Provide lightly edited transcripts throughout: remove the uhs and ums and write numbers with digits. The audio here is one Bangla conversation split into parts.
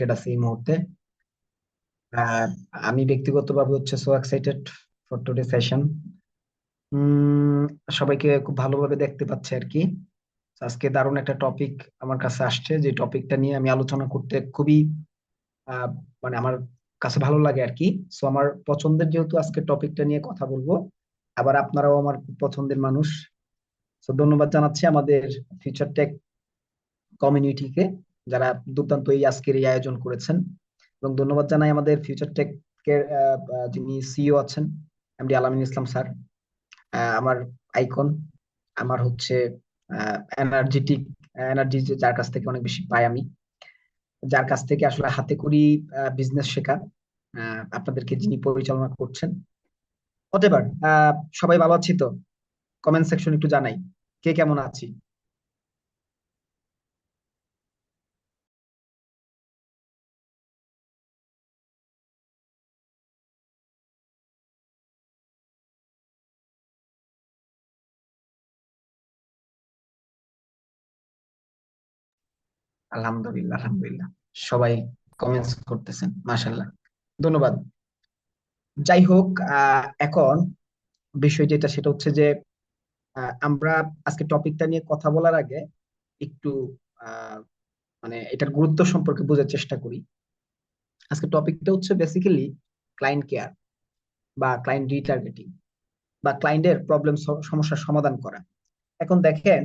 কানেক্টেড আছি এই মুহূর্তে। আর আমি ব্যক্তিগতভাবে হচ্ছে so excited for today session. সবাইকে খুব ভালোভাবে দেখতে পাচ্ছি আর কি। তো আজকে দারুণ একটা টপিক আমার কাছে আসছে, যে টপিকটা নিয়ে আমি আলোচনা করতে খুবই আহ, মানে আমার কাছে ভালো লাগে আর কি। সো আমার পছন্দের, যেহেতু আজকে টপিকটা নিয়ে কথা বলবো, আবার আপনারাও আমার খুব পছন্দের মানুষ। তো ধন্যবাদ জানাচ্ছি আমাদের ফিউচার টেক কমিউনিটিকে, যারা দুর্দান্ত এই আজকের এই আয়োজন করেছেন। এবং ধন্যবাদ জানাই আমাদের ফিউচার টেক এর যিনি সিইও আছেন, এমডি আলামিন ইসলাম স্যার। আমার আইকন, আমার হচ্ছে এনার্জেটিক এনার্জি, যার কাছ থেকে অনেক বেশি পাই আমি, যার কাছ থেকে আসলে হাতে করি বিজনেস শেখা, আপনাদেরকে যিনি পরিচালনা করছেন। অতএবার সবাই ভালো আছি তো? কমেন্ট সেকশন একটু জানাই কে কেমন আছি। আলহামদুলিল্লাহ, আলহামদুলিল্লাহ, সবাই কমেন্টস করতেছেন, মাশাল্লাহ, ধন্যবাদ। যাই হোক, এখন বিষয় যেটা সেটা হচ্ছে যে আমরা আজকে টপিকটা নিয়ে কথা বলার আগে একটু আহ, মানে এটার গুরুত্ব সম্পর্কে বোঝার চেষ্টা করি। আজকে টপিকটা হচ্ছে বেসিক্যালি ক্লায়েন্ট কেয়ার বা ক্লায়েন্ট রিটার্গেটিং বা ক্লায়েন্টের প্রবলেম সমস্যার সমাধান করা। এখন দেখেন,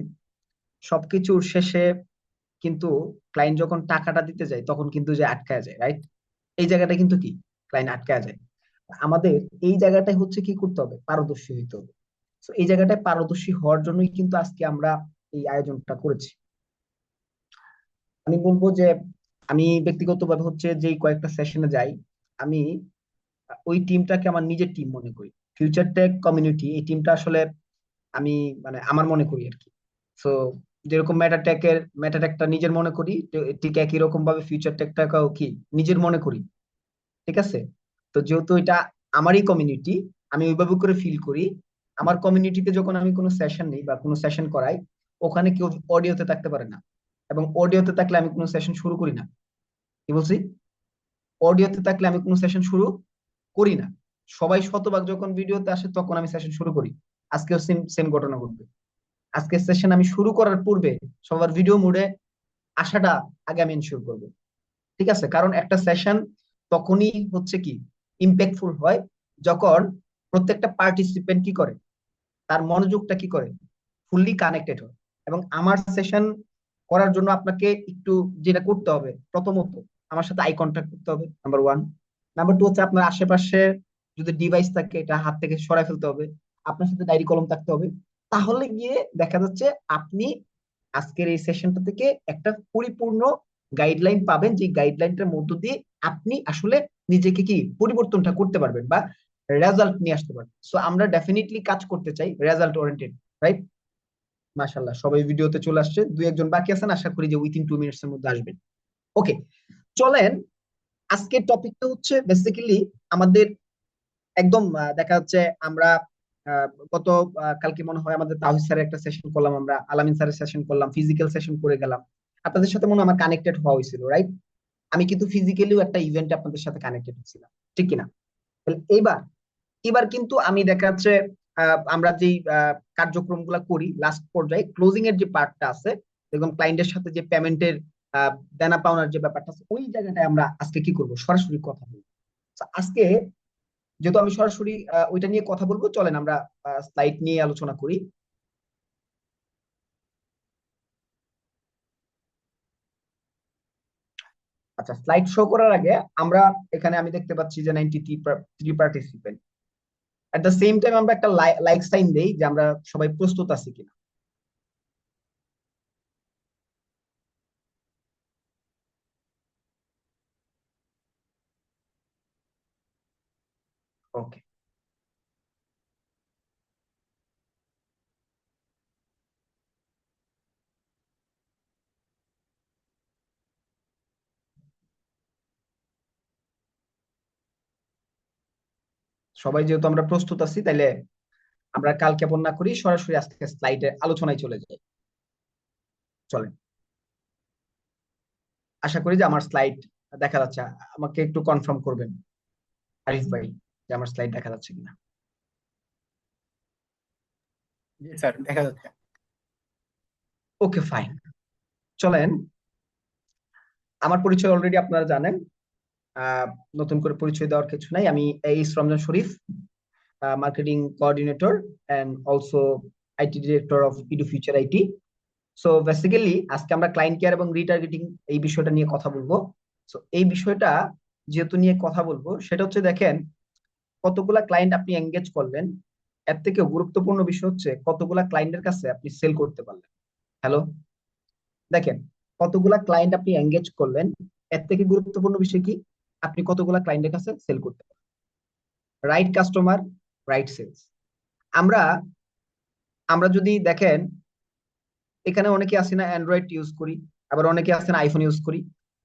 সবকিছুর শেষে কিন্তু ক্লায়েন্ট যখন টাকাটা দিতে যায় তখন কিন্তু যে আটকায় যায়, রাইট? এই জায়গাটা কিন্তু কি, ক্লায়েন্ট আটকায় যায়। আমাদের এই জায়গাটাই হচ্ছে কি করতে হবে, পারদর্শী হইতে হবে। তো এই জায়গাটায় পারদর্শী হওয়ার জন্যই কিন্তু আজকে আমরা এই আয়োজনটা করেছি। আমি বলবো যে আমি ব্যক্তিগতভাবে হচ্ছে যে কয়েকটা সেশনে যাই, আমি ওই টিমটাকে আমার নিজের টিম মনে করি। ফিউচার টেক কমিউনিটি, এই টিমটা আসলে আমি মানে আমার মনে করি আর কি। সো যেরকম মেটাটেকটা নিজের মনে করি, ঠিক একই রকম ভাবে ফিউচার টেকটাকেও কি নিজের মনে করি। ঠিক আছে? তো যেহেতু এটা আমারই কমিউনিটি, আমি ওইভাবে করে ফিল করি। আমার কমিউনিটিতে যখন আমি কোনো সেশন নেই বা কোনো সেশন করাই, ওখানে কেউ অডিওতে থাকতে পারে না। এবং অডিওতে থাকলে আমি কোনো সেশন শুরু করি না। কি বলছি? অডিওতে থাকলে আমি কোনো সেশন শুরু করি না। সবাই শতভাগ যখন ভিডিওতে আসে তখন আমি সেশন শুরু করি। আজকেও সেম সেম ঘটনা ঘটবে। আজকের সেশন আমি শুরু করার পূর্বে সবার ভিডিও মোডে আসাটা আগে আমি এনশিওর করবো। ঠিক আছে? কারণ একটা সেশন তখনই হচ্ছে কি ইম্প্যাক্টফুল হয়, যখন প্রত্যেকটা পার্টিসিপেন্ট কি করে, তার মনোযোগটা কি করে, ফুললি কানেক্টেড হয়। এবং আমার সেশন করার জন্য আপনাকে একটু যেটা করতে হবে, প্রথমত আমার সাথে আই কন্ট্যাক্ট করতে হবে, নাম্বার ওয়ান। নাম্বার টু হচ্ছে আপনার আশেপাশে যদি ডিভাইস থাকে এটা হাত থেকে সরাই ফেলতে হবে। আপনার সাথে ডায়েরি কলম থাকতে হবে। তাহলে গিয়ে দেখা যাচ্ছে আপনি আজকের এই সেশনটা থেকে একটা পরিপূর্ণ গাইডলাইন পাবেন, যে গাইডলাইনটার মধ্য দিয়ে আপনি আসলে নিজেকে কি পরিবর্তনটা করতে পারবেন বা রেজাল্ট নিয়ে আসতে পারবেন। সো আমরা ডেফিনেটলি কাজ করতে চাই রেজাল্ট ওরিয়েন্টেড, রাইট? মাশাল্লাহ, সবাই ভিডিওতে চলে আসছে, দুই একজন বাকি আছেন, আশা করি যে উইথিন 2 মিনিটস এর মধ্যে আসবেন। ওকে, চলেন। আজকের টপিকটা হচ্ছে বেসিক্যালি আমাদের একদম দেখা যাচ্ছে আমরা আহ, গত কালকে মনে হয় আমাদের তাহিদ স্যারের একটা সেশন করলাম, আমরা আলামিন স্যারের সেশন করলাম, ফিজিক্যাল সেশন করে গেলাম। আপনাদের সাথে মনে হয় আমার কানেক্টেড হওয়া হয়েছিল, রাইট? আমি কিন্তু ফিজিক্যালিও একটা ইভেন্টে আপনাদের সাথে কানেক্টেড ছিলাম, ঠিক কিনা? তাহলে এইবার এবার কিন্তু আমি দেখা যাচ্ছে আমরা যে কার্যক্রম গুলা করি, লাস্ট পর্যায়ে ক্লোজিং এর যে পার্টটা আছে, এবং ক্লায়েন্টের সাথে যে পেমেন্টের দেনা পাওনার যে ব্যাপারটা আছে, ওই জায়গাটায় আমরা আজকে কি করব, সরাসরি কথা বলবো। তো আজকে যেহেতু আমি সরাসরি ওইটা নিয়ে কথা বলবো, চলেন আমরা স্লাইড নিয়ে আলোচনা করি। আচ্ছা, স্লাইড শো করার আগে আমরা এখানে আমি দেখতে পাচ্ছি যে 93 participant. At the same time আমরা একটা লাইক সাইন দেই যে আমরা সবাই প্রস্তুত আছি কিনা। ওকে, সবাই যেহেতু আমরা প্রস্তুত আছি, তাইলে আমরা কাল কেমন না করি, সরাসরি আজকে স্লাইডে আলোচনায় চলে যাই। চলেন। আশা করি যে আমার স্লাইড দেখা যাচ্ছে? আমাকে একটু কনফার্ম করবেন আরিফ ভাই যে আমার স্লাইড দেখা যাচ্ছে কিনা। জি স্যার, দেখা যাচ্ছে। ওকে ফাইন, চলেন। আমার পরিচয় অলরেডি আপনারা জানেন, আহ, নতুন করে পরিচয় দেওয়ার কিছু নাই। আমি H Ramzan Sharif, marketing coordinator and also IT director of Edu Future IT. So basically আজকে আমরা ক্লায়েন্ট কেয়ার এবং রিটার্গেটিং এই বিষয়টা নিয়ে কথা বলবো। সো এই বিষয়টা যেহেতু নিয়ে কথা বলবো, সেটা হচ্ছে দেখেন, কতগুলা ক্লায়েন্ট আপনি এঙ্গেজ করলেন, এর থেকে গুরুত্বপূর্ণ বিষয় হচ্ছে কতগুলা ক্লায়েন্টের কাছে আপনি সেল করতে পারলেন। হ্যালো, দেখেন, কতগুলা ক্লায়েন্ট আপনি এঙ্গেজ করলেন, এর থেকে গুরুত্বপূর্ণ বিষয় কি, আপনি কতগুলা ক্লায়েন্টের কাছে সেল করতে পারলেন। Right customer, right sales. আমরা আমরা যদি দেখেন, এখানে অনেকে আছে না অ্যান্ড্রয়েড ইউজ করি, আবার অনেকে আছে না আইফোন ইউজ করি।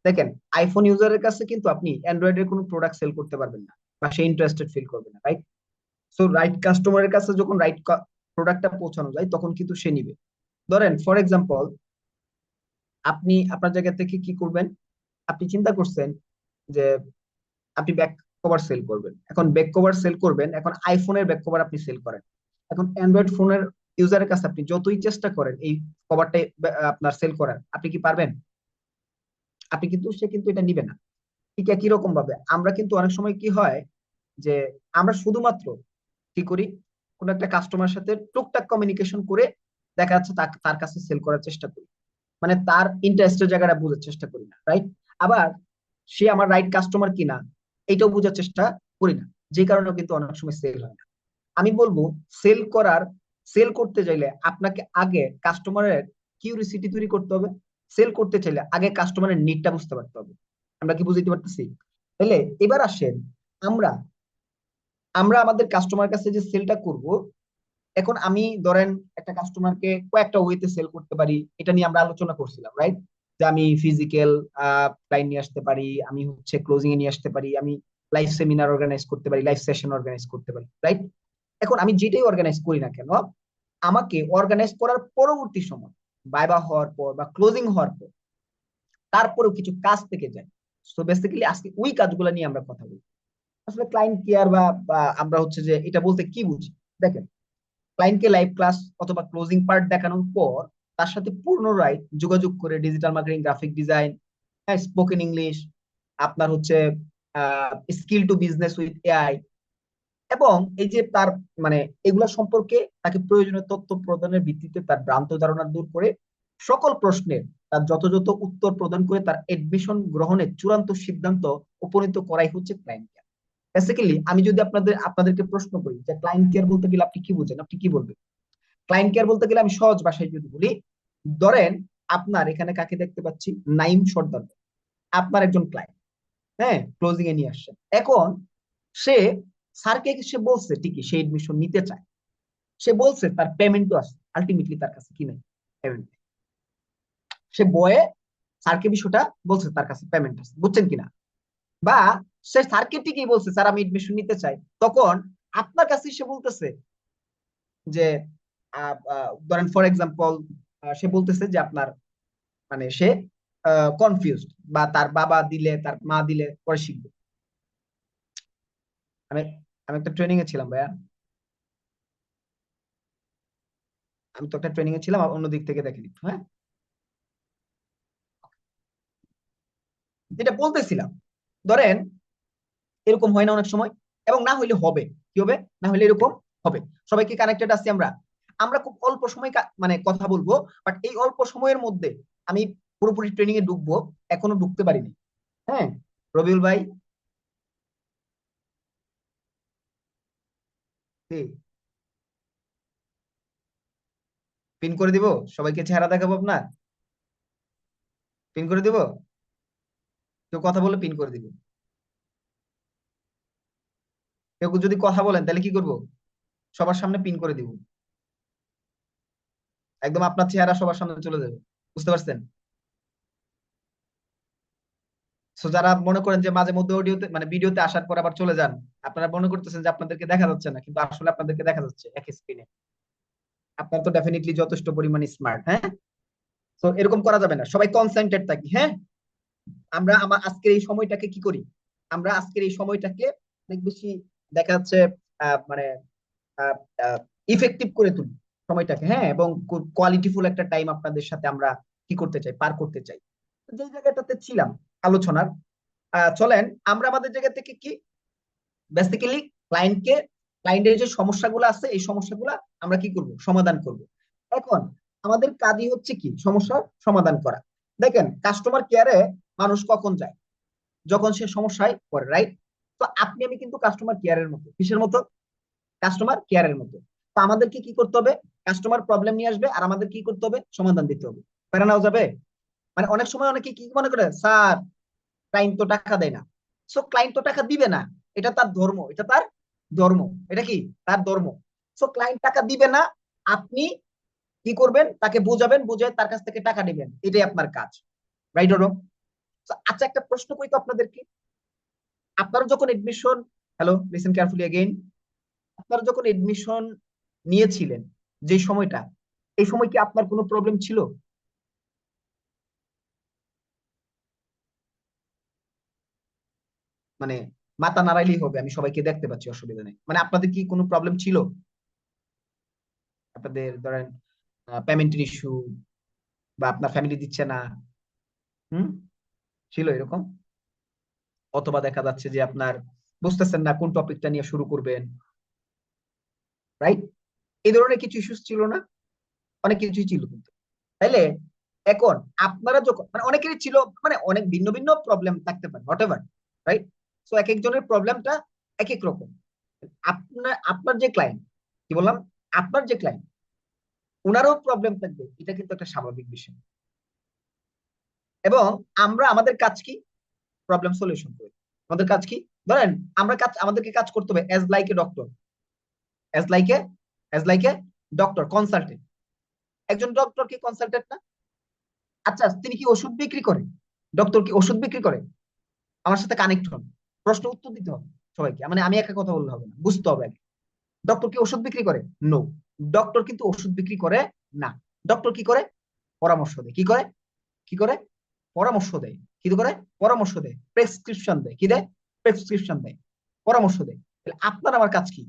দেখেন, আইফোন ইউজারের কাছে কিন্তু আপনি অ্যান্ড্রয়েডের কোনো প্রোডাক্ট সেল করতে পারবেন না, বা সে ইন্টারেস্টেড ফিল করবে না, রাইট? সো রাইট কাস্টমারের কাছে যখন রাইট প্রোডাক্টটা পৌঁছানো যায়, তখন কিন্তু সে নিবে। ধরেন ফর এক্সাম্পল, আপনি আপনার জায়গা থেকে কি করবেন, আপনি চিন্তা করছেন যে আপনি ব্যাক কভার সেল করবেন। এখন ব্যাক কভার সেল করবেন, এখন আইফোনের ব্যাক কভার আপনি সেল করেন। এখন অ্যান্ড্রয়েড ফোনের ইউজারের কাছে আপনি যতই চেষ্টা করেন এই কভারটা আপনার সেল করার, আপনি কি পারবেন? আপনি কিন্তু, সে কিন্তু এটা নিবে না। ঠিক একই রকম ভাবে আমরা কিন্তু অনেক সময় কি হয়, যে আমরা শুধুমাত্র কি করি, কোন একটা কাস্টমার সাথে টুকটাক কমিউনিকেশন করে দেখা যাচ্ছে তার কাছে সেল করার চেষ্টা করি, মানে তার ইন্টারেস্টের জায়গাটা বোঝার চেষ্টা করি না, রাইট? আবার সে আমার রাইট কাস্টমার কিনা এটাও বোঝার চেষ্টা করি না, যে কারণে কিন্তু অনেক সময় সেল হয় না। আমি বলবো, সেল করার সেল করতে চাইলে আপনাকে আগে কাস্টমারের কিউরিসিটি তৈরি করতে হবে। সেল করতে চাইলে আগে কাস্টমারের নিডটা বুঝতে পারতে হবে। আমরা কি বুঝতে পারতেছি? তাহলে এবার আসেন, আমরা আমরা আমাদের কাস্টমার কাছে যে সেলটা করব, এখন আমি ধরেন একটা কাস্টমারকে কয়েকটা ওয়েতে সেল করতে পারি, এটা নিয়ে আমরা আলোচনা করছিলাম, রাইট? যে আমি ফিজিক্যাল ক্লায়েন্ট নিয়ে আসতে পারি, আমি হচ্ছে ক্লোজিং এ নিয়ে আসতে পারি, আমি লাইভ সেমিনার অর্গানাইজ করতে পারি, লাইভ সেশন অর্গানাইজ করতে পারি, রাইট? এখন আমি যেটাই অর্গানাইজ করি না কেন, আমাকে অর্গানাইজ করার পরবর্তী সময়, বাইবা হওয়ার পর বা ক্লোজিং হওয়ার পর, তারপরেও কিছু কাজ থেকে যায়। তো বেসিক্যালি আজকে ওই কাজগুলো নিয়ে আমরা কথা বলি। আসলে ক্লায়েন্ট কেয়ার বা আমরা হচ্ছে যে এটা বলতে কি বুঝি, দেখেন, ক্লায়েন্টকে লাইভ ক্লাস অথবা ক্লোজিং পার্ট দেখানোর পর তার সাথে পুনরায় যোগাযোগ করে ডিজিটাল মার্কেটিং, গ্রাফিক ডিজাইন, হ্যাঁ, স্পোকেন ইংলিশ, আপনার হচ্ছে skill to business with AI, এবং এই যে তার মানে এগুলা সম্পর্কে তাকে প্রয়োজনীয় তথ্য প্রদানের ভিত্তিতে তার ভ্রান্ত ধারণা দূর করে সকল প্রশ্নের তার যথাযথ উত্তর প্রদান করে তার এডমিশন গ্রহণের চূড়ান্ত সিদ্ধান্ত উপনীত করাই হচ্ছে ক্লায়েন্ট কেয়ার। বেসিক্যালি আমি যদি আপনাদেরকে প্রশ্ন করি যে ক্লায়েন্ট কেয়ার বলতে গেলে আপনি কি বুঝেন, আপনি কি বলবেন? ক্লায়েন্ট কেয়ার বলতে গেলে আমি সহজ ভাষায় যদি বলি, ধরেন আপনার এখানে কাকে দেখতে পাচ্ছি, নাইম সর্দার, আপনার একজন ক্লায়েন্ট, হ্যাঁ, ক্লোজিং এ নিয়ে আসছেন। এখন সে স্যারকে সে বলছে ঠিকই, সে এডমিশন নিতে চায়, সে বলছে তার পেমেন্টও আছে, আলটিমেটলি তার কাছে কি নেই, পেমেন্ট। সে বয়ে স্যারকে বিষয়টা বলছে, তার কাছে পেমেন্ট আছে, বুঝছেন কিনা? বা সে স্যারকে ঠিকই বলছে স্যার আমি এডমিশন নিতে চাই, তখন আপনার কাছে সে বলতেছে যে ধরেন ফর এক্সাম্পল, সে বলতেছে যে আপনার মানে সে কনফিউজড, বা তার বাবা দিলে তার মা দিলে পরে শিখবে। আমি আমি একটা ট্রেনিং এ ছিলাম ভাইয়া, আমি তো একটা ট্রেনিং এ ছিলাম, অন্য দিক থেকে দেখেন একটু, হ্যাঁ, যেটা বলতেছিলাম, ধরেন এরকম হয় না অনেক সময়, এবং না হইলে হবে, কি হবে, না হইলে এরকম হবে। সবাইকে কানেক্টেড আছি আমরা। আমরা খুব অল্প সময় মানে কথা বলবো, বাট এই অল্প সময়ের মধ্যে আমি পুরোপুরি ট্রেনিং এ ঢুকবো, এখনো ঢুকতে পারিনি। হ্যাঁ, রবিউল ভাই, পিন করে দিব, সবাইকে চেহারা দেখাবো আপনার, পিন করে দিব, কেউ কথা বলে পিন করে দিব। কেউ যদি কথা বলেন তাহলে কি করব, সবার সামনে পিন করে দিব, একদম আপনার চেহারা সবার সামনে চলে যাবে, বুঝতে পারছেন? সো যারা মনে করেন যে মাঝে মধ্যে অডিওতে মানে ভিডিওতে আসার পর আবার চলে যান, আপনারা মনে করতেছেন যে আপনাদেরকে দেখা যাচ্ছে না, কিন্তু আসলে আপনাদেরকে দেখা যাচ্ছে এক স্ক্রিনে। আপনার তো ডেফিনেটলি যথেষ্ট পরিমাণে স্মার্ট, হ্যাঁ। তো এরকম করা যাবে না, সবাই কনসেন্ট্রেট থাকি, হ্যাঁ। আমরা আমার আজকের এই সময়টাকে কি করি, আমরা আজকের এই সময়টাকে অনেক বেশি দেখা যাচ্ছে মানে ইফেক্টিভ করে তুলি সময়টাকে, হ্যাঁ, এবং কোয়ালিটিফুল একটা টাইম আপনাদের সাথে আমরা কি করতে চাই, পার করতে চাই। যে জায়গাটাতে ছিলাম আলোচনার, চলেন আমরা আমাদের জায়গা থেকে কি বেসিক্যালি ক্লায়েন্টকে, ক্লায়েন্টের যে সমস্যাগুলো আছে এই সমস্যাগুলো আমরা কি করব, সমাধান করব। এখন আমাদের কাজই হচ্ছে কি সমস্যার সমাধান করা। দেখেন কাস্টমার কেয়ারে মানুষ কখন যায়, যখন সে সমস্যায় পড়ে, রাইট? তো আপনি আমি কিন্তু কাস্টমার কেয়ারের মতো, কিসের মতো, কাস্টমার কেয়ারের মতো। তো আমাদেরকে কি করতে হবে, কাস্টমার প্রবলেম নিয়ে আসবে আর আমাদের কি করতে হবে, সমাধান দিতে হবে। প্যারা নাও যাবে। মানে অনেক সময় অনেকে কি মনে করে, স্যার ক্লায়েন্ট তো টাকা দেয় না, সো ক্লায়েন্ট তো টাকা দিবে না, এটা তার ধর্ম, এটা তার ধর্ম, এটা কি তার ধর্ম। সো ক্লায়েন্ট টাকা দিবে না, আপনি কি করবেন, তাকে বোঝাবেন, বুঝে তার কাছ থেকে টাকা নেবেন, এটাই আপনার কাজ, রাইট অর রং? আচ্ছা একটা প্রশ্ন করি তো আপনাদেরকে, আপনারা যখন admission, hello listen carefully again, আপনারা যখন এডমিশন নিয়েছিলেন যে সময়টা, এই সময় কি আপনার কোনো প্রবলেম ছিল? মানে মাথা নাড়াইলেই হবে, আমি সবাইকে দেখতে পাচ্ছি, অসুবিধা নেই। মানে আপনাদের কি কোনো প্রবলেম ছিল, আপনাদের ধরেন পেমেন্টের ইস্যু, বা আপনার ফ্যামিলি দিচ্ছে না, হুম, ছিল এরকম? অথবা দেখা যাচ্ছে যে আপনার বুঝতেছেন না কোন টপিকটা নিয়ে শুরু করবেন, রাইট? এই ধরনের কিছু ইস্যুস ছিল না? অনেক কিছুই ছিল কিন্তু, তাইলে এখন আপনারা যখন, মানে অনেকেরই ছিল, মানে অনেক ভিন্ন ভিন্ন প্রবলেম থাকতে পারে, হোয়াট এভার, রাইট? সো এক একজনের প্রবলেমটা এক এক রকম। আপনার আপনার যে ক্লায়েন্ট, কি বললাম, আপনার যে ক্লায়েন্ট, ওনারও প্রবলেম থাকবে, এটা কিন্তু একটা স্বাভাবিক বিষয়। এবং আমরা আমাদের কাজ কি, প্রবলেম সলিউশন করি। আমাদের কাজ কি, ধরেন আমরা কাজ, আমাদেরকে কাজ করতে হবে as like a doctor, as like a, as like a doctor consultant. একজন ডক্টর কি কনসালটেন্ট না? আচ্ছা তিনি কি ওষুধ বিক্রি করে? ডক্টর কি ওষুধ বিক্রি করে? আমার সাথে কানেক্ট হন, প্রশ্ন উত্তর দিতে হবে সবাইকে, মানে আমি একা কথা বললে হবে না, বুঝতে হবে আগে। ডক্টর কি ওষুধ বিক্রি করে? নো, ডক্টর কিন্তু ওষুধ বিক্রি করে না। ডক্টর কি করে, পরামর্শ দেয়। কি করে, কি করে, পরামর্শ দেয়। কি করে, পরামর্শ দেয়, প্রেসক্রিপশন দেয়। কি দেয়, প্রেসক্রিপশন দেয়, পরামর্শ দেয়। তাহলে আপনার আমার কাজ কি,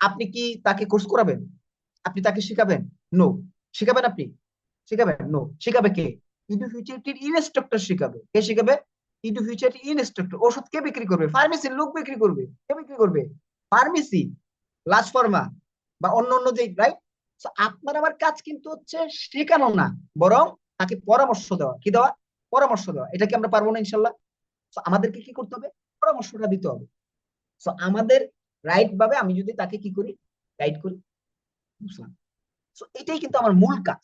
আপনি কি তাকে কোর্স করাবেন, আপনি তাকে শিখাবেন? নো। শিখাবেন আপনি, শিখাবেন? নো। শিখাবে কে, ইন্ডিভিজুয়ালিটির ইনস্ট্রাক্টর শিখাবে। কে শিখাবে, ইন্ডিভিজুয়ালিটি ইনস্ট্রাক্টর। ওষুধ কে বিক্রি করবে, ফার্মেসির লোক বিক্রি করবে। কে বিক্রি করবে, ফার্মেসি, লার্জ ফার্মা, বা অন্য অন্য যে, রাইট? আপনার আমার কাজ কিন্তু হচ্ছে শেখানো না, বরং তাকে পরামর্শ দেওয়া। কি দেওয়া, পরামর্শ দেওয়া। এটা কি আমরা পারবো না ইনশাল্লাহ? আমাদেরকে কি করতে হবে, পরামর্শটা দিতে হবে। আমাদের রাইট ভাবে আমি যদি তাকে কি করি, গাইড করি, বুঝলাম। এটাই কিন্তু আমার মূল কাজ।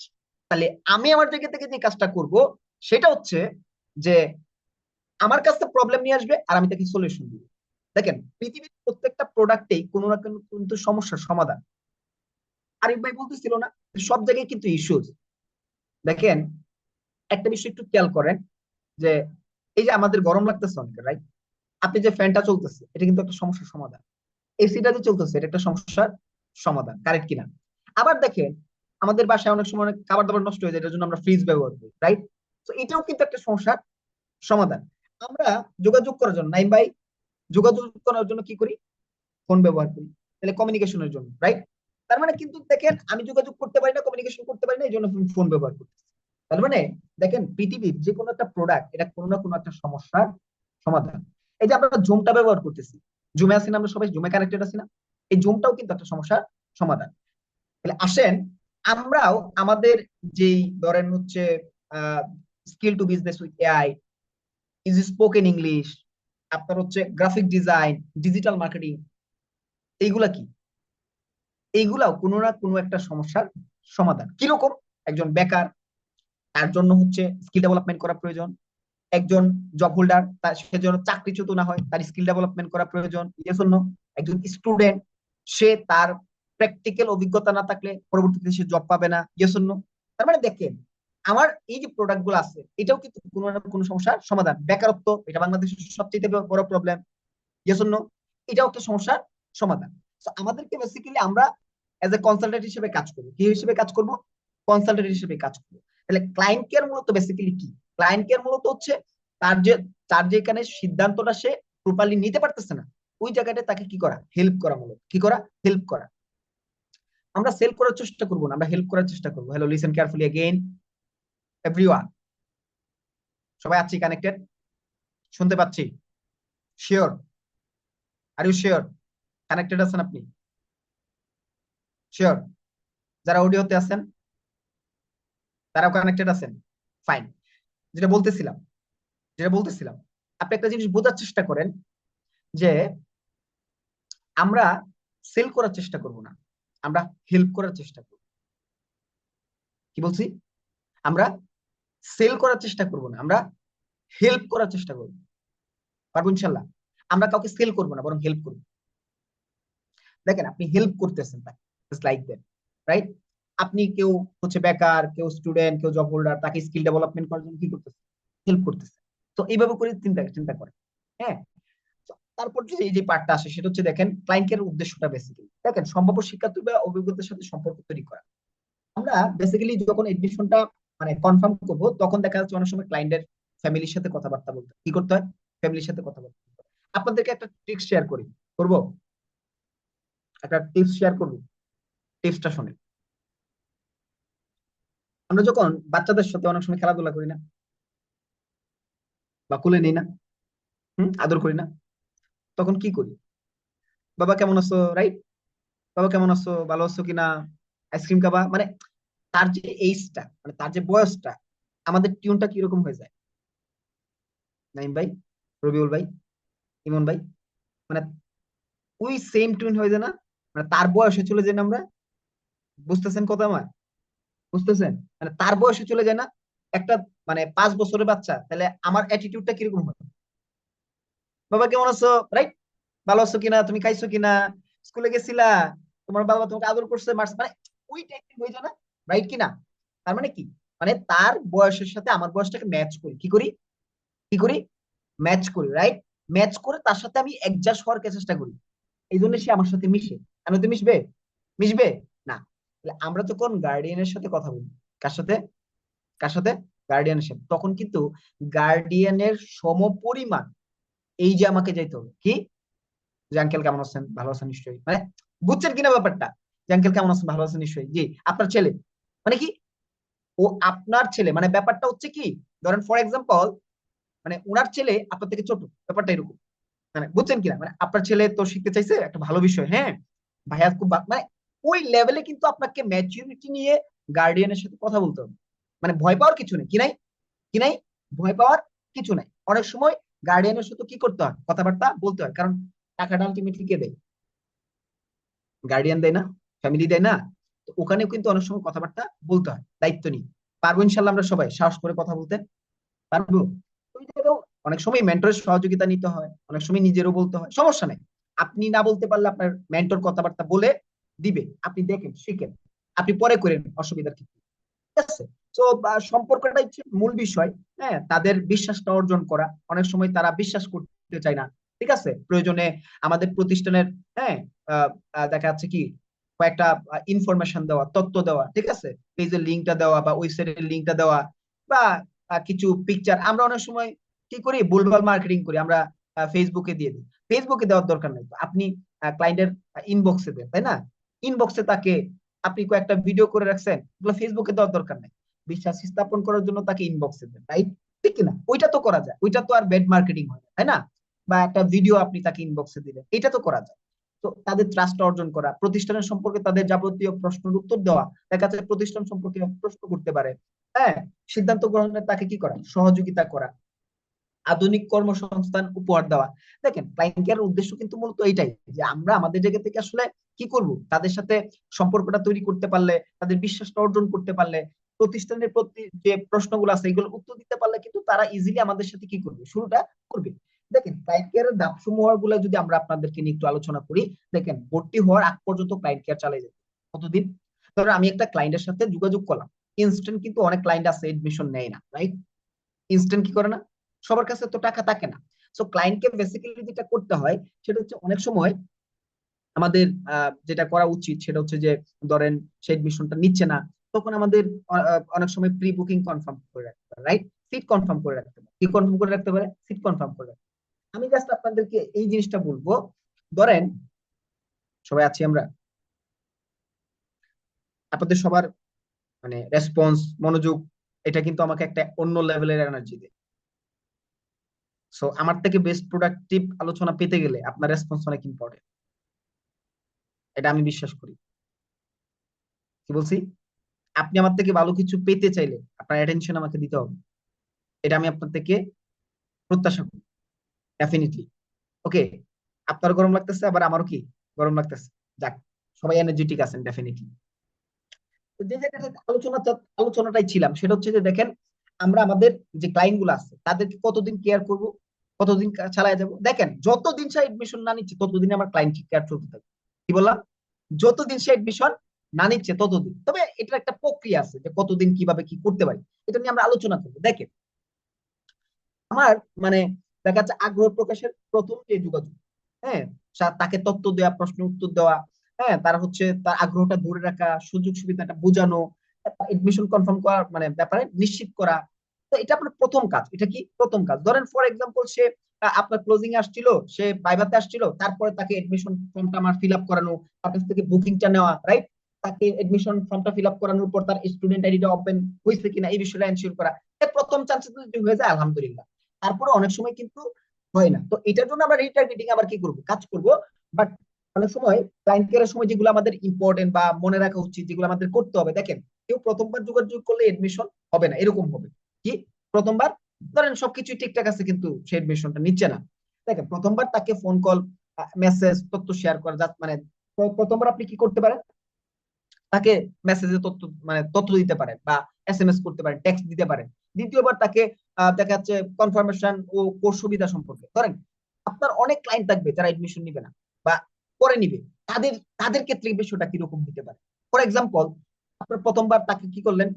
তাহলে আমি আমার জায়গা থেকে যে কাজটা করব সেটা হচ্ছে যে আমার কাছে প্রবলেম নিয়ে আসবে আর আমি তাকে সলিউশন দিব। দেখেন পৃথিবীর প্রত্যেকটা প্রোডাক্টেই কোনো না কোনো কিন্তু সমস্যার সমাধান। আরিফ ভাই বলতেছিল না, সব জায়গায় কিন্তু ইস্যুস। দেখেন একটা বিষয় একটু খেয়াল করেন, যে এই যে আমাদের গরম লাগতেছে অনেক, রাইট? আপনি যে ফ্যানটা চলতেছে এটা কিন্তু একটা সমস্যার সমাধান। এসিটা যে চলতেছে এটা একটা সমস্যার সমাধান, কারেক্ট কিনা? আবার দেখেন আমাদের বাসায় অনেক সময় অনেক খাবার দাবার নষ্ট হয়ে যায়, এটার জন্য আমরা ফ্রিজ ব্যবহার করি, রাইট? তো এটাও কিন্তু একটা সমস্যার সমাধান। আমরা যোগাযোগ করার জন্য, নাইম ভাই, যোগাযোগ করার জন্য কি করি, ফোন ব্যবহার করি, তাহলে কমিউনিকেশনের জন্য, রাইট? তার মানে কিন্তু দেখেন আমি যোগাযোগ করতে পারি না, কমিউনিকেশন করতে পারি না, এই জন্য ফোন ব্যবহার করতেছি। তার মানে দেখেন পৃথিবীর যে কোনো একটা প্রোডাক্ট এটা কোনো না কোনো একটা সমস্যার সমাধান। এই যে আমরা জুমটা ব্যবহার করতেছি, জুমে আছি না আমরা সবাই, জুমে কানেক্টেড আছি না? এই জুমটাও কিন্তু একটা সমস্যার সমাধান। তাহলে আসেন আমরাও আমাদের যেই ধরেন হচ্ছে skill to business with AI, is spoken English, আপনার হচ্ছে গ্রাফিক ডিজাইন, ডিজিটাল মার্কেটিং, এইগুলা কি, এইগুলাও কোনো না কোনো একটা সমস্যার সমাধান। কিরকম, একজন বেকার, তার জন্য হচ্ছে স্কিল ডেভেলপমেন্ট করা প্রয়োজন। একজন জব হোল্ডার, তার সে যেন চাকরিচ্যুত না হয়, তার স্কিল ডেভেলপমেন্ট করা প্রয়োজন, ইয়েস অর নো? একজন স্টুডেন্ট, সে তার প্র্যাকটিক্যাল অভিজ্ঞতা না থাকলে পরবর্তীতে সে জব পাবে না, ইয়েস অর নো? তার মানে দেখেন আমার এই যে প্রোডাক্ট গুলো আছে এটাও কিন্তু কোনো না কোনো সমস্যার সমাধান। বেকারত্ব, এটা বাংলাদেশের সবচেয়ে বড় প্রবলেম, ইয়েস অর নো? এটাও একটা সমস্যার সমাধান। তো আমাদেরকে বেসিক্যালি আমরা এজ এ কনসালটেন্ট হিসেবে কাজ করবো, কি হিসেবে কাজ করবো, কনসালটেন্ট হিসেবে কাজ করবো। তাহলে ক্লায়েন্ট কেয়ার মূলত বেসিক্যালি কি, ক্লায়েন্ট কেয়ার মূলত হচ্ছে তার যে তার যে এখানে সিদ্ধান্তটা সে প্রপারলি নিতে পারতেছে না, ওই জায়গাটা তাকে কি করা, হেল্প করা, মূলত কি করা, হেল্প করা। আমরা সেল করার চেষ্টা করবো না, আমরা হেল্প করার চেষ্টা করবো। Hello, listen carefully again everyone, সবাই আছি কানেক্টেড, শুনতে পাচ্ছি? Sure? Are you sure? Connected আছেন আপনি? শিওর? যারা অডিওতে আছেন তারাও কানেক্টেড আছেন? ফাইন। যেটা বলতেছিলাম, যেটা বলতেছিলাম, আপনি একটা জিনিস বোঝার চেষ্টা করেন যে আমরা সেল করার চেষ্টা করব না, আমরা হেল্প করার চেষ্টা করব। কি বলছি? আমরা সেল করার চেষ্টা করব না, আমরা হেল্প করার চেষ্টা করব। পারবো ইনশাল্লাহ। আমরা কাউকে সেল করব না, বরং হেল্প করব। দেখেন, আপনি হেল্প করতেছেন তাকে, জাস্ট লাইক দ্যাট, রাইট? আপনি কেউ হচ্ছে বেকার, কেউ স্টুডেন্ট, কেউ জব হোল্ডার, তাকে স্কিল ডেভেলপমেন্ট করার জন্য কি করতেছে, হেল্প করতেছে। তো এইভাবে করে চিন্তা চিন্তা করেন। হ্যাঁ, তো তারপর যে এই যে পার্টটা আসে সেটা হচ্ছে, দেখেন ক্লায়েন্টের উদ্দেশ্যটা বেসিক্যালি, দেখেন সম্ভাব্য শিক্ষার্থী বা অভিজ্ঞতার সাথে সম্পর্ক তৈরি করা। আমরা বেসিক্যালি যখন এডমিশনটা মানে কনফার্ম করব, তখন দেখা যাচ্ছে অনেক সময় ক্লায়েন্টের ফ্যামিলির সাথে কথাবার্তা বলতে কি করতে হয়, ফ্যামিলির সাথে কথাবার্তা বলতে হয়। আপনাদেরকে একটা ট্রিক্স শেয়ার করি, করব, একটা টিপস শেয়ার করব। টিপসটা শুনে, আমরা যখন বাচ্চাদের সাথে অনেক সময় খেলাধুলা করি না, বা কোলে নিই না, আদর করি না, তখন কি করি? বাবা কেমন আছো, রাইট? বাবা কেমন আছো, ভালো আছো কিনা, আইসক্রিম খাবা, মানে তার যে এইজটা, মানে তার যে বয়সটা, আমাদের টিউনটা কিরকম হয়ে যায়? নাইম ভাই, রবিউল ভাই, ইমন ভাই, মানে ওই সেম টিউন হয়ে যায় না? মানে তার বয়সে চলে যাই না আমরা? বুঝতেছেন কথা আমার? বুঝতেছেন? মানে তার বয়সে চলে যায় না? একটা মানে 5 বছরের বাচ্চা, তাহলে আমার অ্যাটিটিউডটা কিরকম হয়? বাবা কেমন আছো, রাইট? ভালো আছো কিনা, তুমি খাইছো কিনা, স্কুলে গেছিলা, তোমার বাবা তোমাকে আদর করছে, মারছে, মানে ওই টাইপের হয়ে যায় না? রাইট কিনা? তার মানে কি, মানে তার বয়সের সাথে আমার বয়সটাকে ম্যাচ করি, কি করি, কি করি, ম্যাচ করি, রাইট? ম্যাচ করে তার সাথে আমি অ্যাডজাস্ট হওয়ার চেষ্টা করি। এই জন্য সে আমার সাথে মিশে। আমি তো মিশবে, মিশবে না। তাহলে আমরা যখন গার্ডিয়ানের সাথে কথা বলি, কার সাথে, কার সাথে, গার্ডিয়ানের সাথে, তখন কিন্তু গার্ডিয়ানের সমপরিমাণ এই যে আমাকে যাইতে হবে কি, যে আঙ্কেল কেমন আছেন, ভালো আছেন নিশ্চয়ই, মানে বুঝছেন কিনা ব্যাপারটা, যে আঙ্কেল কেমন আছেন, ভালো আছেন নিশ্চয়ই, জি আপনার ছেলে, মানে কি, ও আপনার ছেলে, মানে ব্যাপারটা হচ্ছে কি, ধরেন ফর এক্সাম্পল, মানে উনার ছেলে আপনার থেকে ছোট, ব্যাপারটা এরকম। মানে বুঝছেন কিনা, মানে আপনার ছেলে তো শিখতে চাইছে একটা ভালো বিষয়, হ্যাঁ ভাইয়া খুব মানে ওই লেভেলে কিন্তু আপনাকে ম্যাচুরিটি নিয়ে গার্ডিয়ানের সাথে কথা বলতে হবে। মানে ভয় পাওয়ার কিছু নেই, কি নাই, কি নাই, ভয় পাওয়ার কিছু নাই। অনেক সময় গার্ডিয়ানের সাথে কি করতে হয়, কথাবার্তা বলতে হয়, কারণ টাকাটা আলটিমেটলি কে দেয়? গার্ডিয়ান দেয় না? ফ্যামিলি দেয় না? তো ওখানেও কিন্তু অনেক সময় কথাবার্তা বলতে হয়, দায়িত্ব নিয়ে। পারবো ইনশাল্লাহ আমরা সবাই সাহস করে কথা বলতে পারবো। ওই জায়গায়ও অনেক সময় মেন্টরের সহযোগিতা নিতে হয়, অনেক সময় নিজেরও বলতে হয়, সমস্যা নেই। আপনি না বলতে পারলে আপনার মেন্টর কথাবার্তা বলে দিবে, আপনি দেখেন শিখেন, আপনি পরে করেন, অসুবিধার কি, ঠিক আছে? তো সম্পর্কটাই হচ্ছে মূল বিষয়। হ্যাঁ, তাদের বিশ্বাসটা অর্জন করা, অনেক সময় তারা বিশ্বাস করতে চায় না, ঠিক আছে, প্রয়োজনে আমাদের প্রতিষ্ঠানের, হ্যাঁ, দেখা যাচ্ছে কি কয়েকটা ইনফরমেশন দেওয়া, তথ্য দেওয়া, ঠিক আছে, পেজের লিঙ্কটা দেওয়া বা ওয়েবসাইটের লিঙ্কটা দেওয়া, বা কিছু পিকচার আমরা অনেক সময় কি করি, ভুলভাল মার্কেটিং করি আমরা, ফেসবুকে দিয়ে দিই। ফেসবুকে দেওয়ার দরকার নেই, আপনি ক্লায়েন্টের ইনবক্সে দেন, তাই না? ইনবক্সে তাকে আপনি কয়েকটা ভিডিও করে রাখছেন, এগুলো ফেসবুকে দেওয়ার দরকার নেই, বিশ্বাস স্থাপন করার জন্য তাকে ইনবক্সে দেন, রাইট? ঠিক কিনা? ওইটা তো করা যায়, ওইটা তো আর বেড মার্কেটিং হয় না, তাই না? বা একটা ভিডিও আপনি তাকে ইনবক্সে দিলেন, এটা তো করা যায়। তো তাদের ট্রাস্ট অর্জন করা, প্রতিষ্ঠানের সম্পর্কে তাদের যাবতীয় প্রশ্নের উত্তর দেওয়া, দেখা যাচ্ছে প্রতিষ্ঠান সম্পর্কে প্রশ্ন করতে পারে, হ্যাঁ, সিদ্ধান্ত গ্রহণে তাকে কি করা, সহযোগিতা করা, আধুনিক কর্মসংস্থান উপহার দেওয়া। দেখেন ক্লায়েন্ট কেয়ারের উদ্দেশ্য কিন্তু মূলত এইটাই, যে আমরা আমাদের জায়গা থেকে আসলে কি করব, তাদের সাথে সম্পর্কটা তৈরি করতে পারলে, তাদের বিশ্বাসটা অর্জন করতে পারলে, প্রতিষ্ঠানের প্রতি যে প্রশ্নগুলো আছে এগুলো উত্তর দিতে পারলে কিন্তু তারা ইজিলি আমাদের সাথে কি করবে, শুরুটা করবে। দেখেন ক্লায়েন্ট কেয়ারের ধাপ সমূহ গুলো যদি আমরা আপনাদেরকে নিয়ে একটু আলোচনা করি, দেখেন ভর্তি হওয়ার আগ পর্যন্ত ক্লায়েন্ট কেয়ার চালিয়ে যাবে কতদিন। ধরো আমি একটা ক্লায়েন্টের সাথে যোগাযোগ করলাম, ইনস্ট্যান্ট কিন্তু অনেক ক্লায়েন্ট আছে এডমিশন নেয় না, রাইট? ইনস্ট্যান্ট কি করে না, সবার কাছে তো টাকা থাকে না। সো ক্লায়েন্টকে বেসিক্যালি যেটা করতে হয় সেটা হচ্ছে অনেক সময় আমাদের যেটা করা উচিত সেটা হচ্ছে যে, ধরেন সে এডমিশনটা নিচ্ছে না, তখন আমাদের অনেক সময় প্রি বুকিং কনফার্ম করে রাখতে, রাইট? সিট কনফার্ম করে রাখতে পারে। কি কনফার্ম করে রাখতে পারে? সিট কনফার্ম করে রাখতে পারে। আমি জাস্ট আপনাদেরকে এই জিনিসটা বলবো, ধরেন সবাই আছি আমরা, আপনাদের সবার মানে রেসপন্স, মনোযোগ, এটা কিন্তু আমাকে একটা অন্য লেভেলের এনার্জি দেয়। সো আমার থেকে বেস্ট প্রোডাক্টিভ আলোচনা পেতে গেলে আপনার রেসপন্স অনেক ইম্পর্টেন্ট, এটা আমি বিশ্বাস করি। কি বলছি? আপনি আমার থেকে ভালো কিছু পেতে চাইলে আপনার অ্যাটেনশন আমাকে দিতে হবে, এটা আমি আপনার থেকে প্রত্যাশা করি ডেফিনেটলি। ওকে, আপনার গরম লাগতেছে, আবার আমারও কি গরম লাগতেছে। যাক, সবাই এনার্জেটিক আছেন ডেফিনেটলি। তো যে জায়গাটা আলোচনাটাই ছিলাম সেটা হচ্ছে যে দেখেন, আমরা আমাদের যে ক্লায়েন্ট গুলো আছে তাদেরকে কতদিন কেয়ার করব, কতদিন চালায় যাব। দেখেন, যতদিন সে এডমিশন না নিচ্ছে ততদিন আমার ক্লায়েন্ট কেয়ার চলতে থাকবে। কি বললাম? যতদিন সে এডমিশন না নিচ্ছে ততদিন। তবে এটার একটা প্রক্রিয়া আছে যে কতদিন কিভাবে কি করতে পারি, এটা নিয়ে আমরা আলোচনা করবো। দেখেন, আমার মানে দেখা যাচ্ছে আগ্রহ প্রকাশের প্রথম যে যোগাযোগ, হ্যাঁ, তাকে তথ্য দেওয়া, প্রশ্ন উত্তর দেওয়া, হ্যাঁ, তার হচ্ছে তার আগ্রহটা ধরে রাখা, সুযোগ সুবিধাটা বোঝানো, এডমিশন কনফার্ম করার মানে ব্যাপারে নিশ্চিত করা। তো এটা আপনার প্রথম কাজ। এটা কি প্রথম কাজ? ধরেন ফর এক্সাম্পল সে আপনার ক্লোজিং আসছিল, সে ভাইভাতে আসছিল, তারপরে তাকে এডমিশন ফর্মটা আমার ফিল আপ করানো, তার কাছ থেকে বুকিংটা নেওয়া, রাইট? তাকে এডমিশন ফর্মটা ফিল আপ করানোর পর তার স্টুডেন্ট আইডিটা ওপেন হয়েছে কিনা এই বিষয়টা এনশিওর করা। প্রথম চান্সে যদি হয়ে যায় আলহামদুলিল্লাহ, তারপরে অনেক সময় কিন্তু হয় না। তো এটার জন্য আমরা রিটার্গেটিং আবার কি করব, কাজ করব। বাট অনেক সময় ক্লায়েন্ট কেয়ারের সময় যেগুলো আমাদের ইম্পর্টেন্ট বা মনে রাখা উচিত, যেগুলো আমাদের করতে হবে, দেখেন, কেউ প্রথমবার যোগাযোগ করলে এডমিশন হবে না, এরকম হবে কি প্রথমবার ধরেন সবকিছু ঠিকঠাক আছে কিন্তু সে এডমিশনটা নিচ্ছে না। দেখেন, প্রথমবার তাকে ফোন কল, মেসেজ, তথ্য শেয়ার করা মানে প্রথমবার আপনি কি করতে পারেন, তাকে মেসেজে তথ্য মানে তথ্য দিতে পারেন বা এসএমএস করতে পারেন, টেক্সট দিতে পারেন। দ্বিতীয়বার তাকে দেখা যাচ্ছে কনফার্মেশন ও কোর্স সুবিধা সম্পর্কে। ধরেন আপনার অনেক ক্লায়েন্ট থাকবে যারা এডমিশন নিবে না বা পরে নিবে, তাদের তাদের ক্ষেত্রে এই বিষয়টা কিরকম হতে পারে। ফর এক্সাম্পল, আপনার প্রথমবার তাকে কি করলেন,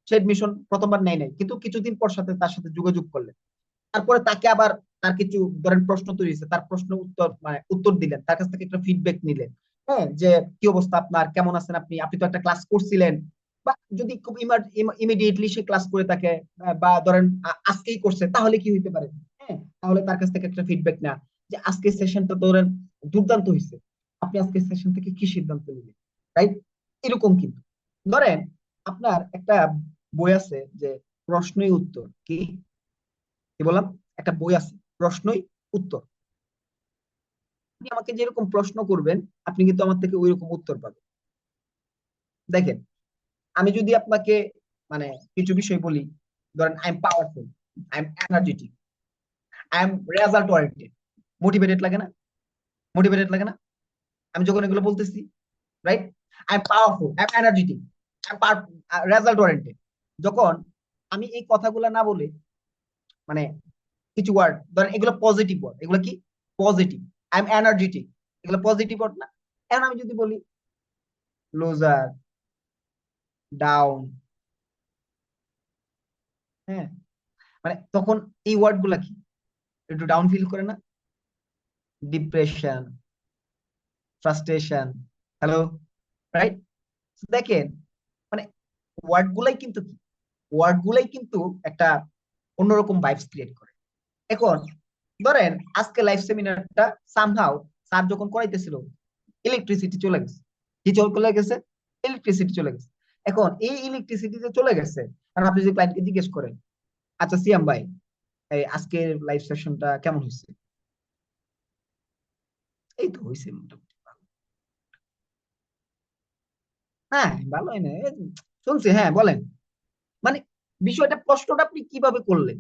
সে এডমিশন প্রথমবার নেয় নাই, কিন্তু কিছুদিন পর তার সাথে যোগাযোগ করলেন। তারপরে তাকে আবার তার কিছু ধরেন প্রশ্ন তৈরি হয়েছে, তার প্রশ্ন উত্তর মানে উত্তর দিলেন, তার কাছ থেকে একটা ফিডব্যাক নিলেন, হ্যাঁ, যে কি অবস্থা আপনার, কেমন আছেন আপনি, আপনি তো একটা ক্লাস করছিলেন। বা যদি খুব ইমিডিয়েটলি সে ক্লাস করে থাকে, বা ধরেন আজকেই করছে, তাহলে কি হইতে পারে, হ্যাঁ, তাহলে তার কাছ থেকে একটা ফিডব্যাক না, যে আজকে সেশনটা ধরেন দুর্দান্ত হয়েছে, আপনি আজকে সেশন থেকে কি সিদ্ধান্ত নিলেন, রাইট? এরকম কিন্তু ধরেন আপনার একটা বই আছে যে প্রশ্নই উত্তর, কি কি বললাম, একটা বই আছে প্রশ্নই উত্তর। আপনি আমাকে যেরকম প্রশ্ন করবেন আপনি কিন্তু আমার থেকে ওই রকম উত্তর পাবেন। দেখেন, আমি যদি আপনাকে মানে কিছু বিষয় বলি, ধরেন I am powerful, I am energetic, I am result oriented, motivated লাগে না? মোটিভেটেড লাগে না আমি যখন এগুলো বলতেছি, right? I am powerful, I am energetic, I am result oriented. যখন আমি এই কথাগুলো না বলে মানে কিছু ওয়ার্ড, ধরেন এগুলো পজিটিভ ওয়ার্ড, এগুলো কি পজিটিভ, আই এম এনার্জেটিক, এগুলো পজিটিভ ওয়ার্ড না? এখন আমি যদি বলি লুজার, ডাউন, হ্যাঁ, মানে তখন এই ওয়ার্ড গুলা কি একটু ডাউন ফিল করে না? Depression, frustration, hello, right? দেখেন, মানে ওয়ার্ড গুলাই কিন্তু কি, ওয়ার্ড গুলাই কিন্তু একটা অন্যরকম ভাইবস ক্রিয়েট করে। এখন ধরেন আজকে লাইভ সেমিনারটা সামহাউ স্যার যখন করাইতেছিল, ইলেকট্রিসিটি চলে গেছে। কি চলে গেছে? ইলেকট্রিসিটি চলে গেছে। এখন এই ইলেকট্রিসিটি যে চলে গেছে, কারণ আপনি যদি ক্লায়েন্টকে জিজ্ঞেস করেন, আচ্ছা সিয়াম ভাই, এই আজকের লাইভ সেশনটা কেমন হয়েছে? এই তো হয়েছে মোটামুটি ভালো। হ্যাঁ ভালোই না, শুনছি, হ্যাঁ বলেন। মানে বিষয়টা, প্রশ্নটা আপনি কিভাবে করলেন,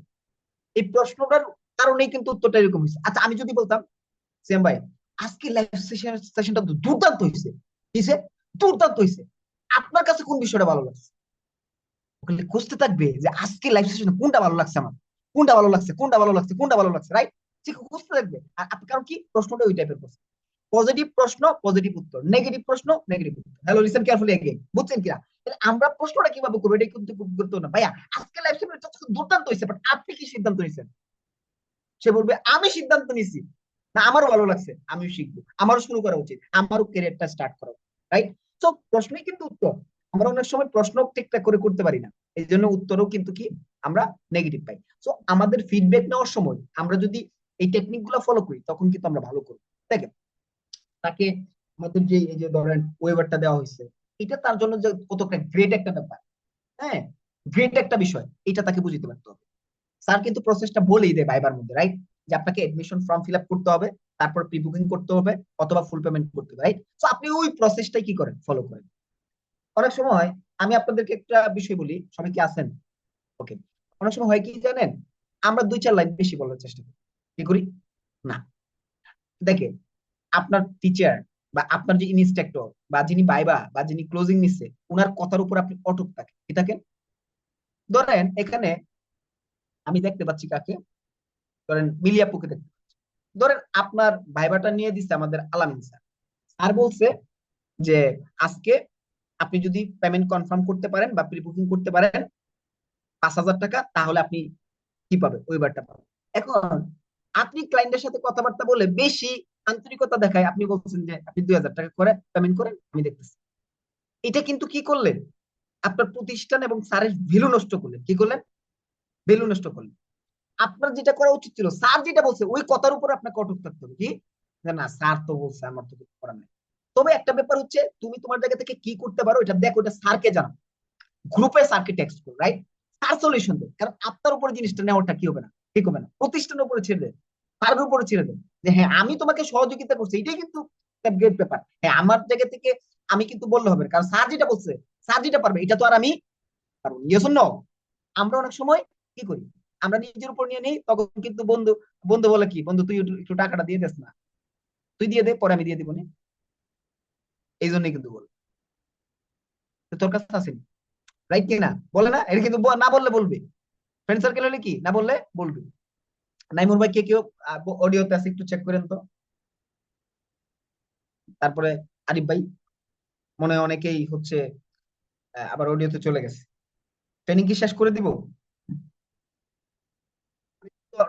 এই প্রশ্নটার কারণেই কিন্তু উত্তরটা এরকম হয়েছে। আচ্ছা আমি যদি বলতাম, সিয়াম ভাই, আজকে লাইভ সেশনটা দুর্দান্ত হয়েছে, কিসে দুর্দান্ত হয়েছে, আপনার কাছে কোন বিষয়টা ভালো লাগছে? ওখানে খুঁজতে থাকবে যে আজকে লাইভ সেশনে কোনটা ভালো লাগছে আমার, কোনটা ভালো লাগছে, কোনটা ভালো লাগছে, কোনটা ভালো লাগছে, রাইট? ঠিক খুঁজতে থাকবে। আর আপনি কারণ কি প্রশ্নটা ওই টাইপের প্রশ্ন, পজিটিভ প্রশ্ন পজিটিভ উত্তর, নেগেটিভ প্রশ্ন নেগেটিভ উত্তর। হ্যালো, লিসেন কেয়ারফুলি এগেইন, বুঝছেন কিনা? তাহলে আমরা প্রশ্নটা কিভাবে করবো এটা কিন্তু খুব গুরুত্বপূর্ণ। ভাইয়া আজকে লাইভ সেশনটা দুর্দান্ত হয়েছে, বাট আপনি কি সিদ্ধান্ত নিয়েছেন? সে বলবে আমি সিদ্ধান্ত নিছি, না আমারও ভালো লাগছে, আমিও শিখবো, আমারও শুরু করা উচিত, আমারও ক্যারিয়ারটা স্টার্ট করা উচিত, রাইট? তো প্রশ্নই কিন্তু উত্তর। আমরা অনেক সময় প্রশ্ন ঠিকঠাক করে করতে পারি না, এই জন্য উত্তরও কিন্তু কি আমরা নেগেটিভ পাই। সো আমাদের ফিডব্যাক নেওয়ার সময় আমরা যদি এই টেকনিক গুলো ফলো করি তখন কিন্তু আমরা ভালো করবো। দেখেন, তাকে আমাদের যে এই যে ধরেন ওয়েবারটা দেওয়া হয়েছে, এটা তার জন্য যে কতটা গ্রেট একটা ব্যাপার, হ্যাঁ, গ্রেট একটা বিষয়, এটা তাকে বুঝতে পারতে হবে। স্যার কিন্তু প্রসেসটা বলেই দেয় ভাইবার মধ্যে, রাইট, যে আপনাকে এডমিশন ফর্ম ফিল আপ করতে হবে, তারপর প্রি বুকিং করতে হবে অথবা ফুল পেমেন্ট করতে হবে, রাইট। তো আপনি ওই প্রসেসটাই কি করেন, ফলো করেন। অনেক সময় আমি আপনাদেরকে একটা বিষয় বলি, সবাই কি আছেন? ওকে। অনেক সময় হয় কি জানেন, আমরা 2-4 লাইন বেশি বলার চেষ্টা করি, কি করি না। দেখেন, আপনার টিচার বা আপনার যে ইনস্ট্রাক্টর বা যিনি ভাইবা বা যিনি ক্লোজিং নিচ্ছে, ওনার কথার উপর আপনি অটুট থাকেন, কি থাকেন। ধরেন এখানে আমি দেখতে পাচ্ছি কাকে, ধরেন মিলিয়াপুকে দেখতে পাচ্ছি। ধরেন আপনার ভাইবাটা নিয়ে দিচ্ছে আমাদের আলামিন স্যার। স্যার বলছে যে আজকে আপনি যদি পেমেন্ট কনফার্ম করতে পারেন বা প্রি বুকিং করতে পারেন 5,000 টাকা, তাহলে আপনি কি পাবেন, ওইবারটা পাবেন। এখন আপনি ক্লায়েন্টের সাথে কথাবার্তা বলে বেশি আন্তরিকতা দেখায় আপনি বলছেন যে আপনি 2,000 টাকা করে পেমেন্ট করেন, আমি দেখতেছি। এটা কিন্তু কি করলেন, আপনার প্রতিষ্ঠান এবং স্যারের ভ্যালু নষ্ট করলেন। কি করলেন, ভ্যালু নষ্ট করলেন। আপনার যেটা করা উচিত ছিল, স্যার যেটা বলছে ওই কথার উপর আপনাকে অটুট থাকতে হবে, কি যে না স্যার তো বলছে, আমার তো কিছু করার নেই। তবে একটা ব্যাপার হচ্ছে, তুমি তোমার জায়গা থেকে কি করতে পারো এটা দেখো, এটা স্যারকে জানাও, গ্রুপে স্যারকে টেক্সট করো, রাইট। স্যার সলিউশন দেয়, কারণ আপনার উপরে জিনিসটা নেওয়াটা কি হবে না, ঠিক হবে না। প্রতিষ্ঠানের উপরে ছেড়ে দেন, স্যারের উপরে ছেড়ে দেন, যে হ্যাঁ আমি তোমাকে সহযোগিতা করছি, এটাই কিন্তু গ্রেট ব্যাপার। হ্যাঁ, আমার জায়গা থেকে আমি কিন্তু বললে হবে না, কারণ স্যার যেটা বলছে, স্যার যেটা পারবে এটা তো আর আমি পারবো না। Yes or no? আমরা অনেক সময় কি করি, আমরা নিজের উপর নিয়ে নিই, তখন কিন্তু বন্ধু, বন্ধু বলে কি, বন্ধু তুই একটু একটু টাকাটা দিয়ে দেস না, তুই দিয়ে দে, পরে আমি দিয়ে দিব না। এই জন্যই কিন্তু বল, তোর কাছে আসেনি, রাইট কি না, বলে না, এটা কিন্তু না বললে বলবে। ফ্রেন্ড সার্কেল হলে কি, না বললে বলবে। নাইমুর ভাই কে কেউ অডিওতে আছে, একটু চেক করেন তো। তারপরে আরিফ ভাই, মনে হয় অনেকেই হচ্ছে আবার অডিওতে চলে গেছে। ট্রেনিং কি শেষ করে দিব?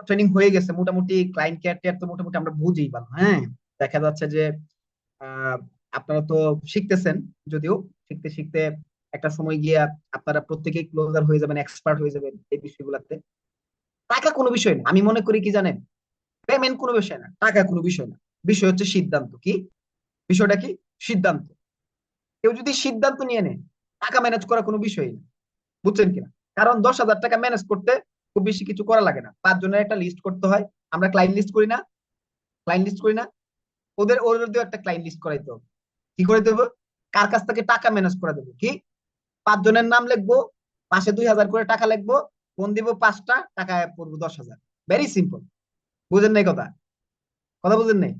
ট্রেনিং হয়ে গেছে মোটামুটি, ক্লায়েন্ট কেয়ার টেয়ার তো মোটামুটি আমরা বুঝেই ভালো, হ্যাঁ। দেখা যাচ্ছে যে আহ, আপনারা তো শিখতেছেন, যদিও শিখতে শিখতে একটা সময় গিয়ে আপনারা প্রত্যেকেই ক্লোজার হয়ে যাবেন, এক্সপার্ট হয়ে যাবেন এই বিষয়গুলোতে। টাকা কোনো বিষয় না, আমি মনে করি কি জানেন, পেমেন্ট কোনো বিষয় না, টাকা কোনো বিষয় না। বিষয় হচ্ছে সিদ্ধান্ত, কি বিষয়টা, কি সিদ্ধান্ত। কেউ যদি সিদ্ধান্ত নিয়ে নেয়, টাকা ম্যানেজ করা কোনো বিষয়ই না, বুঝছেন কিনা। কারণ 10,000 টাকা ম্যানেজ করতে খুব বেশি কিছু করা লাগে না, 5 জনের একটা লিস্ট করতে হয়। আমরা ক্লায়েন্ট লিস্ট করি না, ক্লায়েন্ট লিস্ট করি না, ওদেরও একটা ক্লায়েন্ট লিস্ট করাইতে হবে। কি করে দেবো, কার কাছ থেকে টাকা ম্যানেজ করে দেবো, কি 5 জনের নাম লিখবো, মাসে 2,000 করে টাকা লিখবো, ফোন দিব 5টা, টাকা পড়বো 10,000। Very simple. বুঝেন নাই কথা, কথা বুঝেন নাই।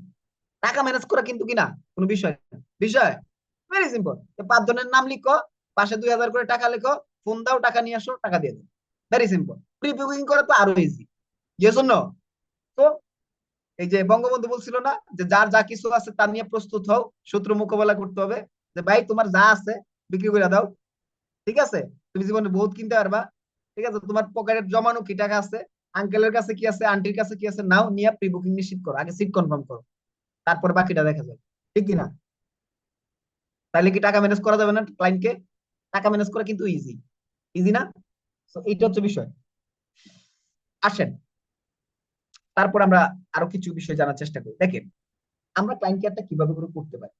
টাকা ম্যানেজ করা কিন্তু কিনা কোনো বিষয় না, বিষয় ভেরি সিম্পল। 5 জনের নাম লিখো, পাশে 2,000 করে টাকা লিখো, ফোন দাও, টাকা নিয়ে আসো, টাকা দিয়ে দাও। Very simple. প্রি বুকিং করা তো আরো ইজি। Yes or no? তো এই যে বঙ্গবন্ধু বলছিল না, যে যার যা কিছু আছে তা নিয়ে প্রস্তুত হও, শত্রু মোকাবেলা করতে হবে। যে ভাই তোমার যা আছে বিক্রি করে দাও, ঠিক আছে, তুমি জীবনে বহুত কিনতে পারবা, ঠিক আছে, তোমার পকেটে জমানো কি টাকা আছে, আঙ্কেলের কাছে কি আছে, আন্টির কাছে কি আছে, নাও নিয়ে প্রি বুকিং নিশ্চিত করো, আগে সিট কনফার্ম করো, তারপরে বাকিটা দেখা যাবে, ঠিক কিনা। তাহলে কি টাকা ম্যানেজ করা যাবে না ক্লায়েন্টকে? টাকা ম্যানেজ করা কিন্তু ইজি, ইজি না? তো এইটা হচ্ছে বিষয়। আসেন, তারপর আমরা আরো কিছু বিষয় জানার চেষ্টা করি। দেখেন, আমরা ক্লায়েন্ট কেয়ারটা কিভাবে করে করতে পারি।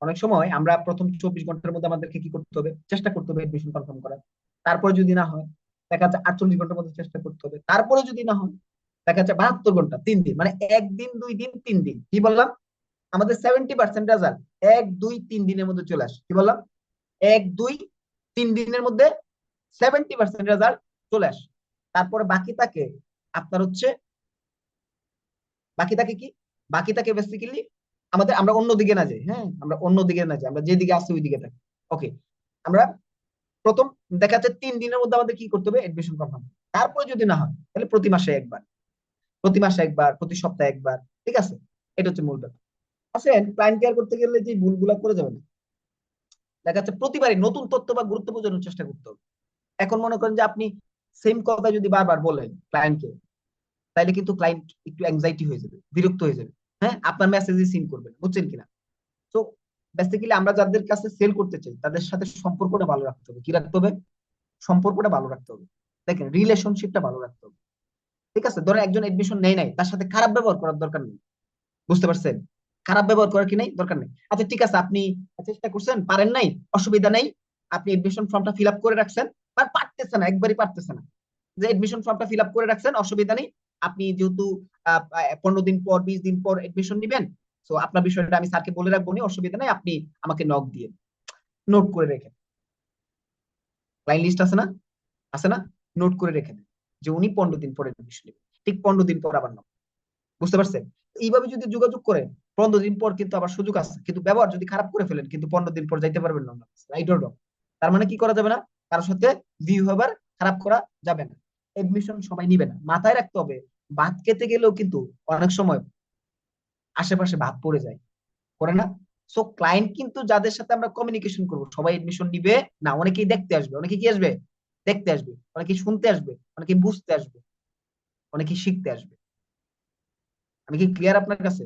অনেক সময় আমরা প্রথম 24 ঘন্টার মধ্যে আমাদেরকে কি করতে হবে, চেষ্টা করতে হবে এডমিশন কনফার্ম করার। তারপরে যদি না হয়, দেখা যাচ্ছে 48 ঘন্টার মধ্যে চেষ্টা করতে হবে। তারপরে যদি না হয়, দেখা যাচ্ছে 72 ঘন্টা, 3 দিন, মানে 1 দিন, 2 দিন, 3 দিন, কি বললাম, আমাদের 70% রেজাল্ট 1, 2, 3 দিনের মধ্যে চলে আসে। কি বললাম, 1, 2, 3 দিনের মধ্যে 70% রেজাল্ট চলে আসে। তারপরে বাকি থাকে আপনার হচ্ছে, বাকি থাকে কি, বাকি থাকে বেসিক্যালি আমাদের, আমরা অন্যদিকে না যাই, হ্যাঁ, আমরা অন্যদিকে না যাই, আমরা যেদিকে আসি ওই দিকে থাকি। ওকে, আমরা প্রথম দেখা যাচ্ছে 3 দিনের মধ্যে আমাদের কি করতে হবে, এডমিশন কনফার্ম। তারপরে যদি না হয়, তাহলে প্রতি মাসে একবার, প্রতি মাসে একবার, প্রতি সপ্তাহে একবার, ঠিক আছে। এটা হচ্ছে মূল ব্যাপার। আসেন, ক্লায়েন্ট কেয়ার করতে গেলে যে ভুলগুলা করে যাবেন, দেখা যাচ্ছে প্রতিবারই নতুন তথ্য বা গুরুত্ব বোঝানোর চেষ্টা করতে হবে। এখন মনে করেন যে আপনি সেম কথা যদি বারবার বলেন ক্লায়েন্টকে, তাইলে কিন্তু ক্লায়েন্ট একটু অ্যাংজাইটি হয়ে যাবে, বিরক্ত হয়ে যাবে, হ্যাঁ, আপনার মেসেজে সিন করবেন, বুঝছেন কিনা। তো বেসিক্যালি আমরা যাদের কাছে সেল করতে চাই তাদের সাথে সম্পর্কটা ভালো রাখতে হবে, কি রাখতে হবে, সম্পর্কটা ভালো রাখতে হবে। দেখেন রিলেশনশিপটা ভালো রাখতে হবে। ঠিক আছে, ধরেন একজন এডমিশন নেই নাই, তার সাথে খারাপ ব্যবহার করার দরকার নেই। বুঝতে পারছেন? খারাপ ব্যবহার করার কি নাই, দরকার নেই। আচ্ছা ঠিক আছে, আপনি চেষ্টা করছেন, পারেন নাই, অসুবিধা নেই। আপনি এডমিশন ফর্মটা ফিল আপ করে রাখছেন, আর পারতেছে না, একবারই পারতেছে না, যে এডমিশন ফর্মটা ফিল আপ করে রাখছেন, অসুবিধা নেই। আপনি যেহেতু 15 দিন পর 20 দিন পর এডমিশন নিবেন, তো আপনার বিষয়টা আমি স্যারকে বলে রাখবো, নি অসুবিধা নেই, আপনি আমাকে নক দিয়ে নোট করে রেখে, ক্লায়েন্ট লিস্ট আছে না, আছে না, নোট করে রেখে দেন যে উনি 15 দিন পরে এডমিশন নেবেন, ঠিক 15 দিন পর আবার নক। বুঝতে পারছেন? এইভাবে যদি যোগাযোগ করেন, 15 দিন পর কিন্তু আবার সুযোগ আছে, কিন্তু ব্যবহার যদি খারাপ করে ফেলেন, কিন্তু 15 দিন পর যাইতে পারবেন না, রাইট অর রং? তার মানে কি করা যাবে না, কারোর সাথে বিহেভিয়ার খারাপ করা যাবে না। এডমিশন সবাই নিবে না, মাথায় রাখতে হবে। ভাত খেতে গেলেও কিন্তু অনেক সময় আশেপাশে ভাত পড়ে যায়, করে না? সো ক্লায়েন্ট কিন্তু যাদের সাথে আমরা কমিউনিকেশন করবো সবাই এডমিশন নিবে না, অনেকেই দেখতে আসবে, অনেকে কি আসবে, দেখতে আসবে, অনেকেই শুনতে আসবে, অনেকেই বুঝতে আসবে, অনেকেই শিখতে আসবে। আমি কি ক্লিয়ার আপনার কাছে?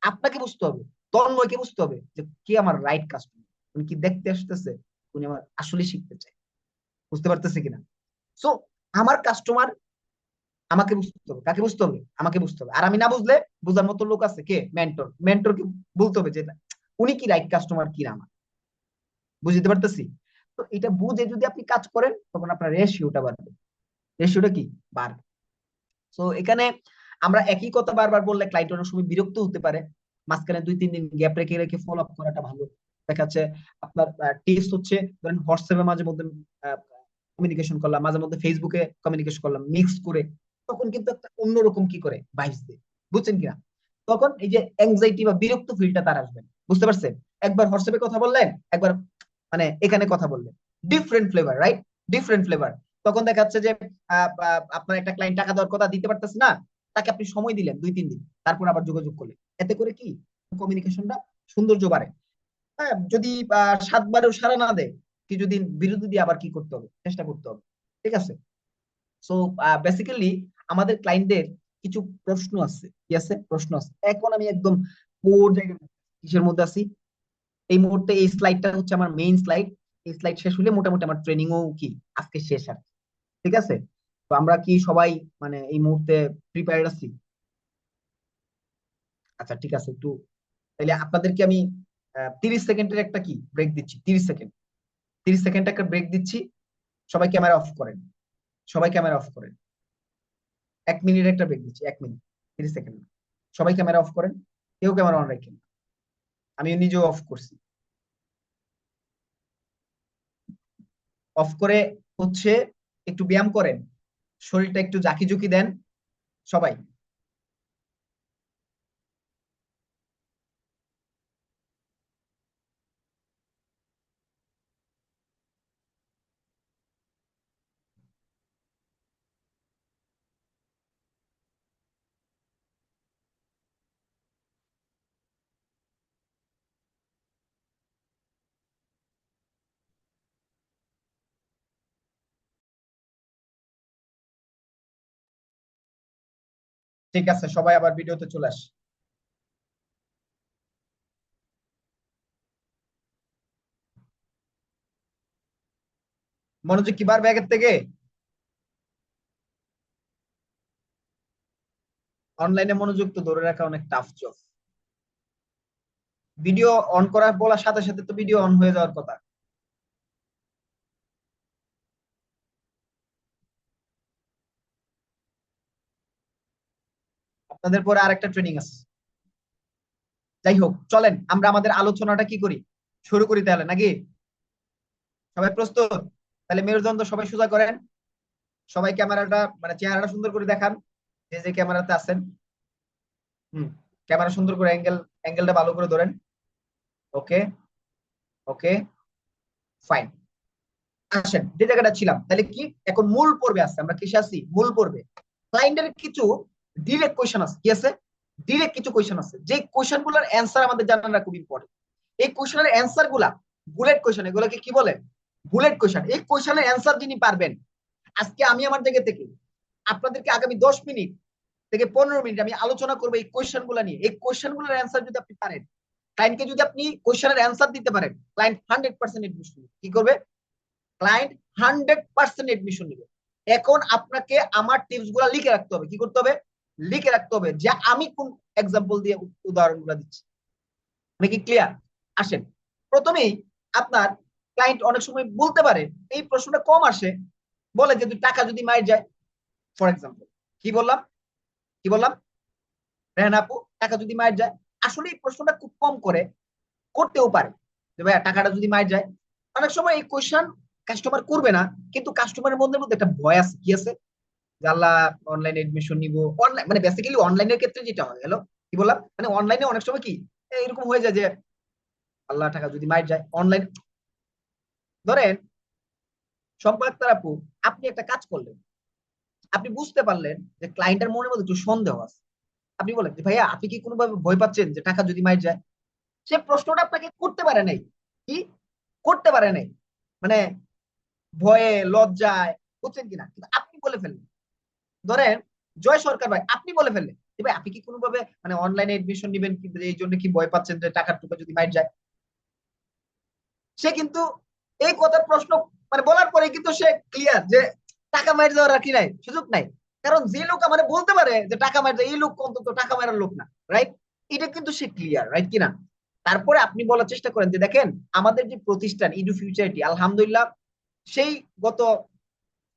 আপনাকে বুঝতে হবে, তন্ময়কে বুঝতে হবে যে কি আমার রাইট কাস্টমার, উনি কি দেখতে আসতেছে, উনি আমার আসলে শিখতে চায়। বুঝতে পারতেছে কিনা? সো আমার কাস্টমার আমাকে বুঝতে হবে, কাকে বুঝতে হবে, আমাকে বুঝতে হবে। আর আমি না বুঝলে বুঝার মতো লোক আছে, কে, মেন্টর, মেন্টরকে বলতে হবে যে উনি কি রাইট কাস্টমার কিনা আমার। বুঝতে পারতেছি? তো এটা বুঝে যদি আপনি কাজ করেন, তখন আপনার রেশিওটা বাড়বে। রেশিওটা কি বাড়বে। তো এখানে আমরা একই কথা বারবার বললে ক্লায়েন্ট অনেক সময় বিরক্ত হতে পারে। মাঝখানে 2-3 দিন গ্যাপ রেখে রেখে ফলো আপ করাটা ভালো। দেখা যাচ্ছে আপনার টেস্ট হচ্ছে, ধরেন হোয়াটসঅ্যাপে মাঝে মধ্যে কমিউনিকেশন করলাম, মাঝে মধ্যে ফেসবুকে কমিউনিকেশন করলাম, মিক্স করে, তখন কিন্তু একটা অন্যরকম কি করে ভাইবস দেয়। বুঝছেন কিনা? তখন এই যে অ্যাংজাইটি বা বিরক্ত ফিলটা তার আসবে না। বুঝতে পারছেন? একবার হোয়াটসঅ্যাপে কথা বললেন, একবার মানে এখানে কথা বললেন, different flavour, right? Different flavour. তখন দেখা যাচ্ছে যে আপনার একটা ক্লায়েন্ট টাকা দেওয়ার কথা দিতে পারতেছে না, তাকে আপনি সময় দিলেন 2-3 দিন, তারপর আবার যোগাযোগ করলেন, এতে করে কি কমিউনিকেশনটা সৌন্দর্য বাড়ে। হ্যাঁ, যদি 7বারেও সাড়া না দেয়, কিছুদিন বিরতি দিয়ে আবার কি করতে হবে, চেষ্টা করতে হবে। ঠিক আছে? সো বেসিক্যালি আমাদের ক্লায়েন্টদের কিছু প্রশ্ন আছে, কি আছে, প্রশ্ন আছে। এখন আমি একদম কোর জায়গায় কিসের মধ্যে আছি, এই মুহূর্তে এই স্লাইডটা হচ্ছে আমার মেইন স্লাইড। এই স্লাইড শেষ হলে মোটামুটি আমার ট্রেনিংও কি আজকে শেষ আর কি। ঠিক আছে? তো আমরা কি সবাই মানে এই মুহূর্তে প্রিপেয়ার্ড আছি? আচ্ছা ঠিক আছে, একটু তাহলে আপনাদেরকে আমি 30 সেকেন্ডের একটা কি ব্রেক দিচ্ছি, 30 সেকেন্ড, 30 সেকেন্ড একটা ব্রেক দিচ্ছি। সবাই ক্যামেরা অফ করেন, সবাই ক্যামেরা অফ করেন। 1 মিনিট একটা ব্রেক দিচ্ছি, 1 মিনিট, 30 সেকেন্ড। সবাই ক্যামেরা অফ করেন, কেউ ক্যামেরা অন রাখেন, আমি নিজেও অফ করছি। অফ করে হচ্ছে একটু ব্যায়াম করেন, শরীরটা একটু জাকি জুকি দেন সবাই। ঠিক আছে, সবাই আবার ভিডিওতে চলে আস। মনোযোগ কি বাড়বে আগের থেকে? অনলাইনে মনোযোগ তো ধরে রাখা অনেক টাফ জব। ভিডিও অন করা বলার সাথে সাথে তো ভিডিও অন হয়ে যাওয়ার কথা। আপনাদের পরে আরেকটা ট্রেনিং আছে। যাই হোক, চলেন আমরা আমাদের আলোচনাটা কি করি, শুরু করি তাহলে নাকি? সবাই প্রস্তুত? তাহলে মেরুদণ্ড সবাই সোজা করেন, সবাই ক্যামেরাটা মানে চেহারাটা সুন্দর করে দেখান, যে যে ক্যামেরাতে আছেন। হুম, ক্যামেরা সুন্দর করে অ্যাঙ্গেলটা ভালো করে ধরেন। ওকে, ওকে, ফাইন। আসেন যে জায়গাটা ছিলাম, তাহলে কি এখন মূল পর্বে আছে, আমরা কিসে আছি, মূল পর্বে। ক্লায়েন্টের কিছু ডিরেক্ট কোয়েশ্চন আছে, কি আছে, ডিরেক্ট কিছু কোয়েশ্চন আছে, যে কোয়েশ্চন গুলোর অ্যান্সার আমাদের জানাটা খুব ইম্পর্টেন্ট। এই কোয়েশ্চনের অ্যান্সার গুলা বুলেট কোয়েশ্চন, এগুলোকে কি বলে, বুলেট কোয়েশ্চন। এই কোয়েশ্চনের অ্যান্সার যিনি পারবেন, আজকে আমি আমার জায়গা থেকে আপনাদেরকে আগামী 10 মিনিট থেকে 15 মিনিট আমি আলোচনা করবো এই কোয়েশ্চন গুলা নিয়ে। এই কোয়েশ্চন গুলোর অ্যান্সার যদি আপনি পারেন, ক্লায়েন্টকে যদি আপনি কোয়েশ্চনের অ্যান্সার দিতে পারেন, ক্লায়েন্ট 100% এডমিশন কি করবে, ক্লায়েন্ট 100% এডমিশন নিবে। এখন আপনাকে আমার টিপস গুলা লিখে রাখতে হবে। কি করতে হবে? লিখে রাখতে হবে যে আমি কোন এক্সাম্পল দিয়ে উদাহরণগুলো দিচ্ছি। আমি কি ক্লিয়ার? আসেন, প্রথমেই আপনার ক্লায়েন্ট অনেক সময় বলতে পারে, এই প্রশ্নটা কম আসে, বলে যে টাকা যদি মাইর যায়, ফর এক্সাম্পল। কি বললাম? কি বললাম? রেহান আপু, টাকা যদি মাইর যায়। আসলে এই প্রশ্নটা খুব কম করে, করতেও পারে যে ভাইয়া টাকাটা যদি মাইর যায়। অনেক সময় এই কোয়েশ্চেন কাস্টমার করবে না, কিন্তু কাস্টমারের মধ্যে মধ্যে একটা ভয় আছে। কি আছে? যে আল্লাহ, অনলাইনে এডমিশন নিব, অনলাইন মানে বেসিক্যালি অনলাইনের ক্ষেত্রে যেটা হয়, হ্যালো, কি বললাম, মানে অনলাইনে অনেক সময় কি এরকম হয়ে যায় যে আল্লাহ, টাকা যদি মাইর যায় অনলাইন। ধরেন সম্পর্ক তার আপু, আপনি একটা কাজ করলেন, আপনি বুঝতে পারলেন যে ক্লায়েন্টের মনের মধ্যে একটু সন্দেহ আছে। আপনি বলেন যে ভাইয়া, আপনি কি কোনোভাবে ভয় পাচ্ছেন যে টাকা যদি মাইর যায়? সে প্রশ্নটা আপনাকে করতে পারে নাই। কি করতে পারে নাই? মানে ভয়ে, লজ্জায়, বুঝছেন কিনা, কিন্তু আপনি বলে ফেললেন। ধরেন জয় সরকার ভাই, আপনি বলে ফেললেন যে ভাই, আপনি কি কোনোভাবে মানে অনলাইনে এডমিশন নিবেন কি, এই জন্য কি ভয় পাচ্ছেন যে টাকার টুকু যদি মাইর যায়? সে কিন্তু এই কথার প্রশ্ন মানে বলার পরে কিন্তু সে ক্লিয়ার যে টাকা মাইর যাওয়ার আর কি নাই, সুযোগ নাই। কারণ যে লোক আমার বলতে পারে যে টাকা মাইর যায়, এই লোক অন্তত টাকা মারার লোক না, রাইট? এটা কিন্তু সে ক্লিয়ার, রাইট কিনা? তারপরে আপনি বলার চেষ্টা করেন যে দেখেন, আমাদের যে প্রতিষ্ঠান ইডু ফিউচারিটি, আলহামদুলিল্লাহ, সেই গত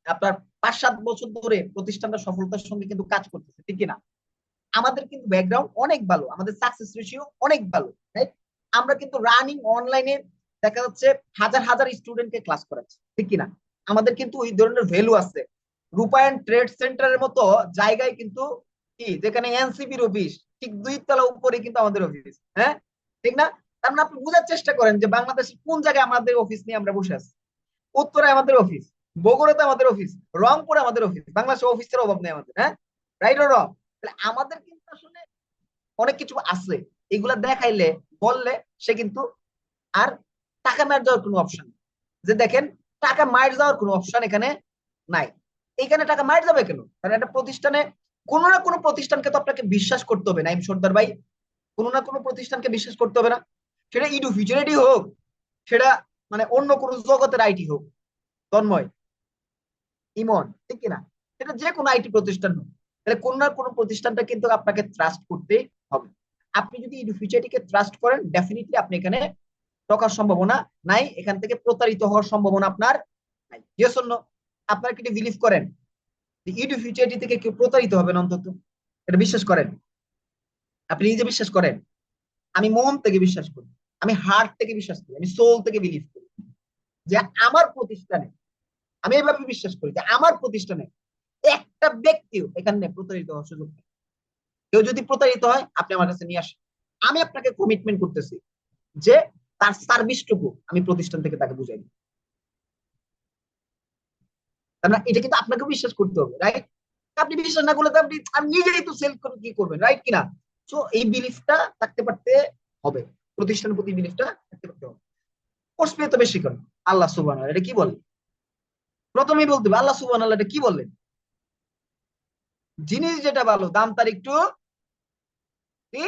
আপনার 5-7 বছর ধরে প্রতিষ্ঠানটা সফলতার সঙ্গে কিন্তু কাজ করতেছে, ঠিক কিনা? আমাদের কিন্তু ব্যাকগ্রাউন্ড অনেক ভালো, আমাদের সাকসেস রেশিও অনেক ভালো, রাইট? আমরা কিন্তু রানিং অনলাইনে দেখা যাচ্ছে হাজার হাজার স্টুডেন্টকে ক্লাস করাচ্ছি, ঠিক কিনা? আমাদের কিন্তু ওই ধরনের ভ্যালু আছে। রূপায়ণ ট্রেড সেন্টারের মতো জায়গায় কিন্তু, কি, যেখানে এনসিবির অফিস, ঠিক 2 তলা উপরে কিন্তু আমাদের অফিস, হ্যাঁ, ঠিক না? তার মানে আপনি বোঝার চেষ্টা করেন যে বাংলাদেশের কোন জায়গায় আমাদের অফিস নিয়ে আমরা বসে আছি। উত্তরায় আমাদের অফিস, বগুড়াতে আমাদের অফিস, রংপুরে আমাদের অফিস। বাংলাদেশে অফিসের অভাব নেই আমাদের, হ্যাঁ, রাইট অর রং? তাহলে আমাদের কিন্তু আসলে অনেক কিছু আছে। এগুলা দেখাইলে, বললে সে কিন্তু আর টাকা মার যাওয়ার কোনো অপশন নেই। যে দেখেন, টাকা মার যাওয়ার কোনো অপশন এখানে নাই। এখানে টাকা মার যাবে কেন? কারণ একটা প্রতিষ্ঠানে, কোনো না কোনো প্রতিষ্ঠানকে তো আপনাকে বিশ্বাস করতে হবে, নাইম সর্দার ভাই। কোনো না কোনো প্রতিষ্ঠানকে বিশ্বাস করতে হবে না? সেটা ইডু ফিউচারিটি হোক, সেটা মানে অন্য কোনো জগতের আইটি হোক, তন্ময়, ইমন, ঠিক কিনা? সেটা যে কোনো আইটি প্রতিষ্ঠান হোক, তাহলে কোনো না কোনো প্রতিষ্ঠানটা কিন্তু আপনাকে ট্রাস্ট করতে হবে। আপনি যদি ইডু ফিউচারিটিকে ট্রাস্ট করেন, ডেফিনেটলি আপনি এখানে ঠকার সম্ভাবনা নাই, এখান থেকে প্রতারিত হওয়ার সম্ভাবনা আপনার নাই। Yes or no? আপনারা কি বিলিভ করেন যে ইডু ফিউচারিটি থেকে কেউ প্রতারিত হবে না অন্তত? এটা বিশ্বাস করেন? আপনি নিজে বিশ্বাস করেন? আমি মন থেকে বিশ্বাস করি, আমি হার্ট থেকে বিশ্বাস করি, আমি সোল থেকে বিলিভ করি যে আমার প্রতিষ্ঠানে, আমি এভাবে বিশ্বাস করি যে আমার প্রতিষ্ঠানে একটা ব্যক্তিও এখানে প্রতারিত হওয়ার সুযোগ নেই। কেউ যদি প্রতারিত হয়, আপনি আমার কাছে নিয়ে আসেন। আমি আপনাকে কমিটমেন্ট করতেছি যে তার সার্ভিসটুকু আমি প্রতিষ্ঠান থেকে তাকে বুঝাই দিই। তার মানে এটা কিন্তু আপনাকে বিশ্বাস করতে হবে, রাইট? আপনি বিশ্বাস না করলে তো আপনি নিজেই তো সেল করে কি করবেন, রাইট কিনা? সো এই বিলিফটা থাকতে পারতে হবে, প্রতিষ্ঠানের প্রতি বিলিফটা থাকতে পারতে হবে। কোর্স পেয়ে তো বেশি করেন। আল্লাহ সুবহানাহু, এটা কি বলেন? প্রথমেই বলতে হবে আল্লাহ সুবহানাহু, এটা কি বললেন? জিনিস যেটা ভালো দাম তার একটু কি,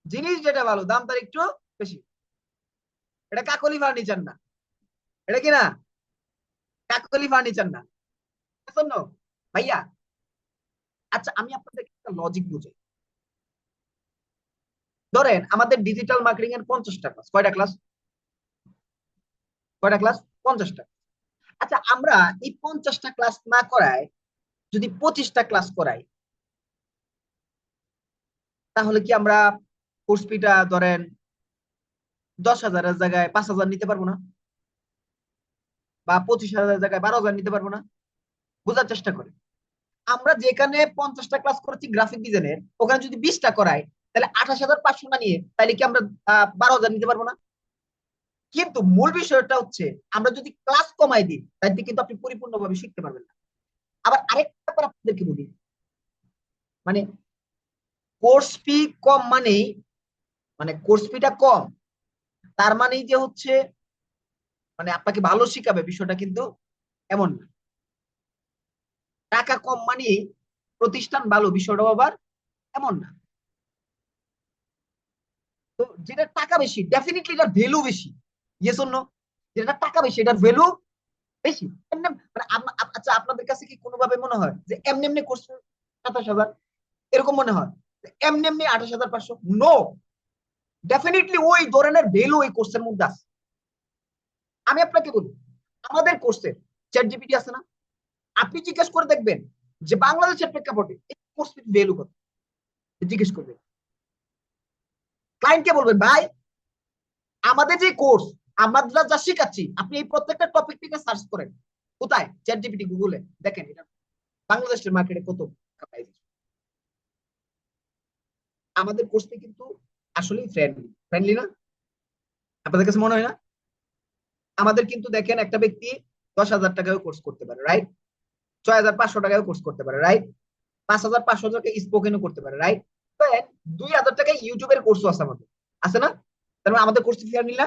জিনিস যেটা ভালো দাম তার একটু বেশি। এটা কাকলি ফার্নিচার না, এটা কি না? কাকলি ফার্নিচার না, শোনো ভাইয়া। আচ্ছা, আমি আপনাদের একটা লজিক বুঝাই। ধরেন আমাদের ডিজিটাল মার্কেটিং এর 50টা ক্লাস, কয়টা ক্লাস? কয়টা ক্লাস? 50টা। আচ্ছা, আমরা এই 50টা ক্লাস না করায় যদি 25টা ক্লাস করাই, তাহলে কি আমরা কোর্স ফিটা ধরেন 10,000-এর জায়গায় 5,000 নিতে পারবো না? বা 25,000-এর জায়গায় 12,000 নিতে পারবো না? বোঝার চেষ্টা করি। আমরা যেখানে 50টা ক্লাস করেছি গ্রাফিক ডিজাইনের, ওখানে যদি 20টা করাই, তাহলে 28,500 না নিয়ে তাহলে কি আমরা 12,000 নিতে পারবো না? কিন্তু মূল বিষয়টা হচ্ছে, আমরা যদি ক্লাস কমাই দিই, তাহলে কিন্তু আপনি পরিপূর্ণভাবে শিখতে পারবেন না। আবার আরেকটা ব্যাপার আপনাদেরকে বলি, মানে কোর্স ফি কম মানেই, মানে কোর্স ফিটা কম তার মানেই যে হচ্ছে মানে আপনাকে ভালো শিখাবে, বিষয়টা কিন্তু এমন না। টাকা কম মানেই প্রতিষ্ঠান ভালো, বিষয়টাও আবার এমন না। তো যেটা টাকা বেশি, ডেফিনেটলি এটার ভ্যালু বেশি। Yes or no? যেটা টাকা বেশি, এটার ভ্যালু বেশি। মানে আচ্ছা আপনাদের কাছে কি কোনোভাবে মনে হয় যে এমনি এমনি কোর্স 27,000 এরকম মনে হয়? এমনি এমনি 28,500? নো, ডেফিনেটলি ওই ধরনের ভ্যালু এই কোর্সের মধ্যে আছে। আমি আপনাকে বলি, আমাদের কোর্সে চ্যাট জিপিটি আছে না, আপনি জিজ্ঞেস করে দেখবেন যে বাংলাদেশের প্রেক্ষাপটে এই কোর্স ভ্যালু কত, জিজ্ঞেস করবেন ক্লায়েন্টকে, বলবেন ভাই আমাদের যে কোর্স আমরা যা শিখাচ্ছি আপনি এই প্রত্যেকটা টপিক থেকে সার্চ করেন, কোথায়? চ্যাট জিপিটি, গুগলে দেখেন এটা বাংলাদেশের মার্কেটে কত প্রাইস। আমাদের কোর্সটা কিন্তু আসলেই ফ্রেন্ডলি, ফ্রেন্ডলি না? আপনাদের কাছে মনে হয় না? আমাদের কিন্তু দেখেন একটা ব্যক্তি 10,000 টাকায় কোর্স করতে পারে, রাইট? 6,500 টাকায় কোর্স করতে পারে, রাইট? 5,500 টাকা স্পোকেনও করতে পারে, রাইট? 2,000 টাকায় ইউটিউবের কোর্সও আছে আমাদের, আছে না? তার মানে আমাদের কোর্স ফেয়ার নিলা।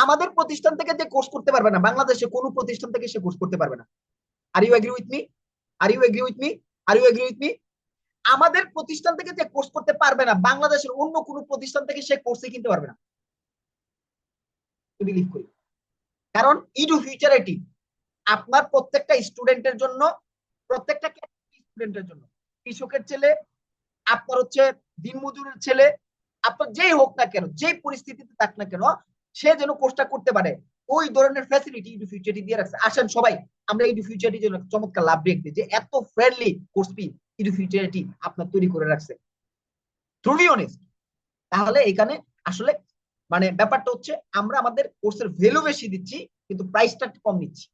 আমাদের প্রতিষ্ঠান থেকে যে কোর্স করতে পারবে না, বাংলাদেশে কোনো প্রতিষ্ঠান থেকে সে কোর্স করতে পারবে না। Are you agree with me? Are you agree with me? Are you agree with me? আমাদের প্রতিষ্ঠান থেকে যে কোর্স করতে পারবে না, বাংলাদেশের অন্য কোনো প্রতিষ্ঠান থেকে সে কোর্সই কিনতে পারবে না, বিলিভ করি। কারণ ইডু ফিউচারিটি আপনার প্রত্যেকটা স্টুডেন্টের জন্য, প্রত্যেকটা স্টুডেন্টের জন্য, কৃষকের ছেলে, আপনার হচ্ছে দিনমজুরের ছেলে, আপনার যেই হোক না কেন, যেই পরিস্থিতিতে থাক না কেন, সে যেন কোর্সটা করতে পারে, ওই ধরনের ফ্যাসিলিটি ইডু ফিউচারিটি দিয়ে রাখছে। আসেন সবাই আমরা ইডু ফিউচারিটির জন্য চমৎকার লাভ রেখ দিই, যে এত ফ্রেন্ডলি কোর্স ফি ইডু ফিউচারিটি আপনার তৈরি করে রাখছে, ট্রুলি অনেস্ট। তাহলে এখানে আসলে মানে ব্যাপারটা হচ্ছে আমরা আমাদের কোর্সের ভ্যালু বেশি দিচ্ছি কিন্তু প্রাইসটা কম নিচ্ছি।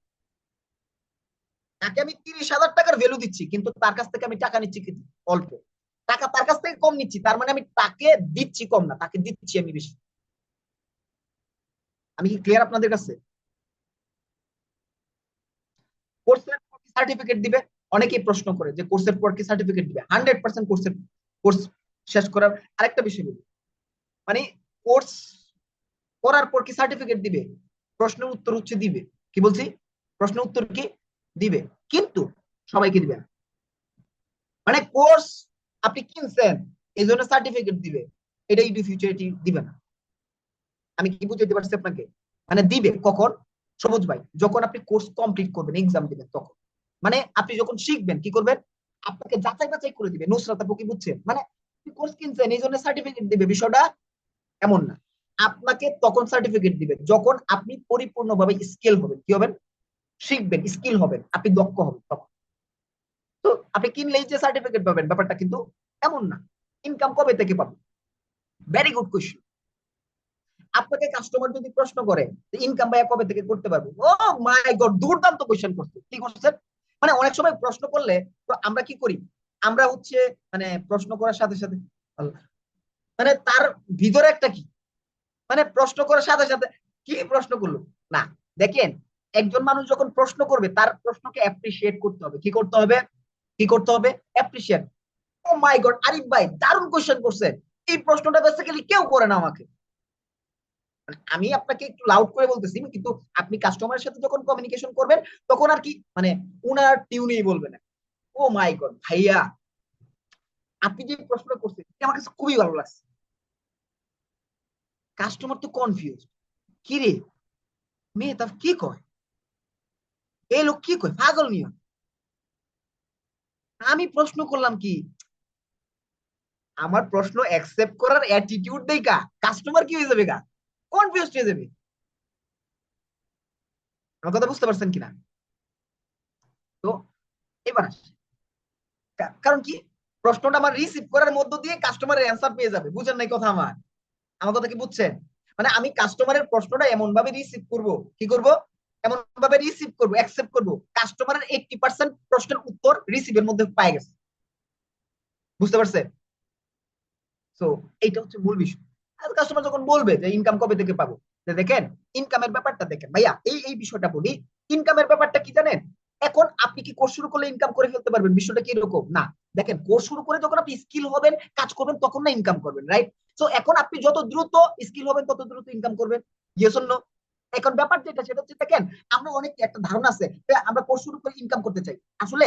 তাকে আমি 30,000 টাকার ভ্যালু দিচ্ছি কিন্তু তার কাছ থেকে আমি টাকা নিচ্ছি কিন্তু অল্প টাকা, তার কাছ থেকে কম নিচ্ছি, তার মানে আমি তাকে দিচ্ছি কম না, তাকে দিচ্ছি আমি বেশি। আমি কি ক্লিয়ার আপনাদের কাছে? কোর্সের পর কি সার্টিফিকেট দিবে? অনেকেই প্রশ্ন করে যে কোর্সের পর কি সার্টিফিকেট দিবে। 100% কোর্সের কোর্স শেষ করার আরেকটা বিষয় বলি, মানে কোর্স করার পর কি সার্টিফিকেট দিবে? প্রশ্নের উত্তর হচ্ছে দিবে। কি বলছি? প্রশ্নের উত্তর কি? দিবে, কিন্তু সবাইকে দিবে না। মানে কোর্স আপনি কিনছেন এই জন্য সার্টিফিকেট দিবে, এটা ইডু ফিউচারিটি দিবে না। আমি কি বুঝাইতে পারছি আপনাকে? মানে দিবে কখন? সবুজ ভাই, যখন আপনি কোর্স কমপ্লিট করবেন, এক্সাম দিবেন তখন। মানে আপনি যখন শিখবেন কি করবেন, আপনাকে যাচাই বাছাই করে দিবে। নুসরাত আপু কি বুঝছেন? মানে আপনি কোর্স কিনছেন এই জন্য সার্টিফিকেট দিবে, বিষয়টা এমন না। আপনাকে তখন সার্টিফিকেট দিবে যখন আপনি পরিপূর্ণভাবে স্কিল হবেন। কি হবেন? শিখবেন, স্কিল হবেন, আপনি দক্ষ হবেন তখন। তো আপনি কিনলেই যে সার্টিফিকেট পাবেন ব্যাপারটা কিন্তু এমন না। ইনকাম কবে থেকে পাবেন? Very good question. আপনাকে কাস্টমার যদি প্রশ্ন করে ইনকাম ভাইয়া কবে থেকে করতে পারবো, ও মাই গড, দুর্দান্ত কোয়েশ্চেন করছে। কি করছেন? মানে অনেক সময় প্রশ্ন করলে তো আমরা কি করি, আমরা হচ্ছে মানে প্রশ্ন করার সাথে সাথে মানে তার ভিতরে একটা কি, মানে প্রশ্ন করার সাথে সাথে কি প্রশ্ন করলো না। দেখেন, একজন মানুষ যখন প্রশ্ন করবে তার প্রশ্নকে অ্যাপ্রিসিয়েট করতে হবে। কি করতে হবে? কি করতে হবে? অ্যাপ্রিসিয়েট। ও মাই গড, আরিফ ভাই দারুণ কোয়েশ্চেন করছে। এই প্রশ্নটা বেসিক্যালি কেউ করে না আমাকে। আমি আপনাকে একটু লাউড করে বলতেছি কিন্তু আপনি কাস্টমারের সাথে যখন কমিউনিকেশন করবেন তখন আর কি মানে উনার টিউনেই বলবেন। ও মাই গড ভাইয়া, আপনি যে প্রশ্ন করছেন আমার কাছে খুবই ভালো লাগছে। কাস্টমার তো কনফিউজ, কি রে মেয়ে তার কি কয়, এই লোক কি কয়, পাগল নিয়ে। আমি প্রশ্ন করলাম কি, আমার প্রশ্ন অ্যাকসেপ্ট করার অ্যাটিটিউড দেখা কাস্টমার কি হয়ে যাবে গা, কনফিউজ হয়ে যাবে। আমার কথা বুঝতে পারছেন কিনা? তো এবার আসি। কারণ কি, প্রশ্নটা আমার রিসিভ করার মধ্য দিয়ে কাস্টমারের অ্যান্সার পেয়ে যাবে। বুঝেন নাই কথা আমার? আমার কথা কি বুঝছেন? মানে আমি কাস্টমারের প্রশ্নটা এমন ভাবে রিসিভ করব, কি করব, এমন ভাবে রিসিভ করব, অ্যাকসেপ্ট করব, কাস্টমারের 80% প্রশ্নের উত্তর রিসিভের মধ্যে পাই গেছে। বুঝতে পারছেন? তো এইটা হচ্ছে মূল বিষয়। আর কাস্টমার যখন বলবে যে ইনকাম কবে থেকে পাবো, যে দেখেন ইনকামের ব্যাপারটা দেখেন ভাইয়া, এই বিষয়টা বলি। ইনকামের ব্যাপারটা কি জানেন? এখন আপনি কি কোর্স শুরু করলে ইনকাম করে ফেলতে পারবেন, বিষয়টা কি এরকম না। দেখেন, কোর্স শুরু করে যখন আপনি স্কিল হবেন, কাজ করবেন, তখন না ইনকাম করবেন, রাইট? তো এখন আপনি যত দ্রুত স্কিল হবেন তত দ্রুত ইনকাম করবেন। Yes or no? এখন ব্যাপার যেটা সেটা হচ্ছে দেখেন, আমরা অনেক একটা ধারণা আছে যে আমরা কোর্স শুরু করে ইনকাম করতে চাই। আসলে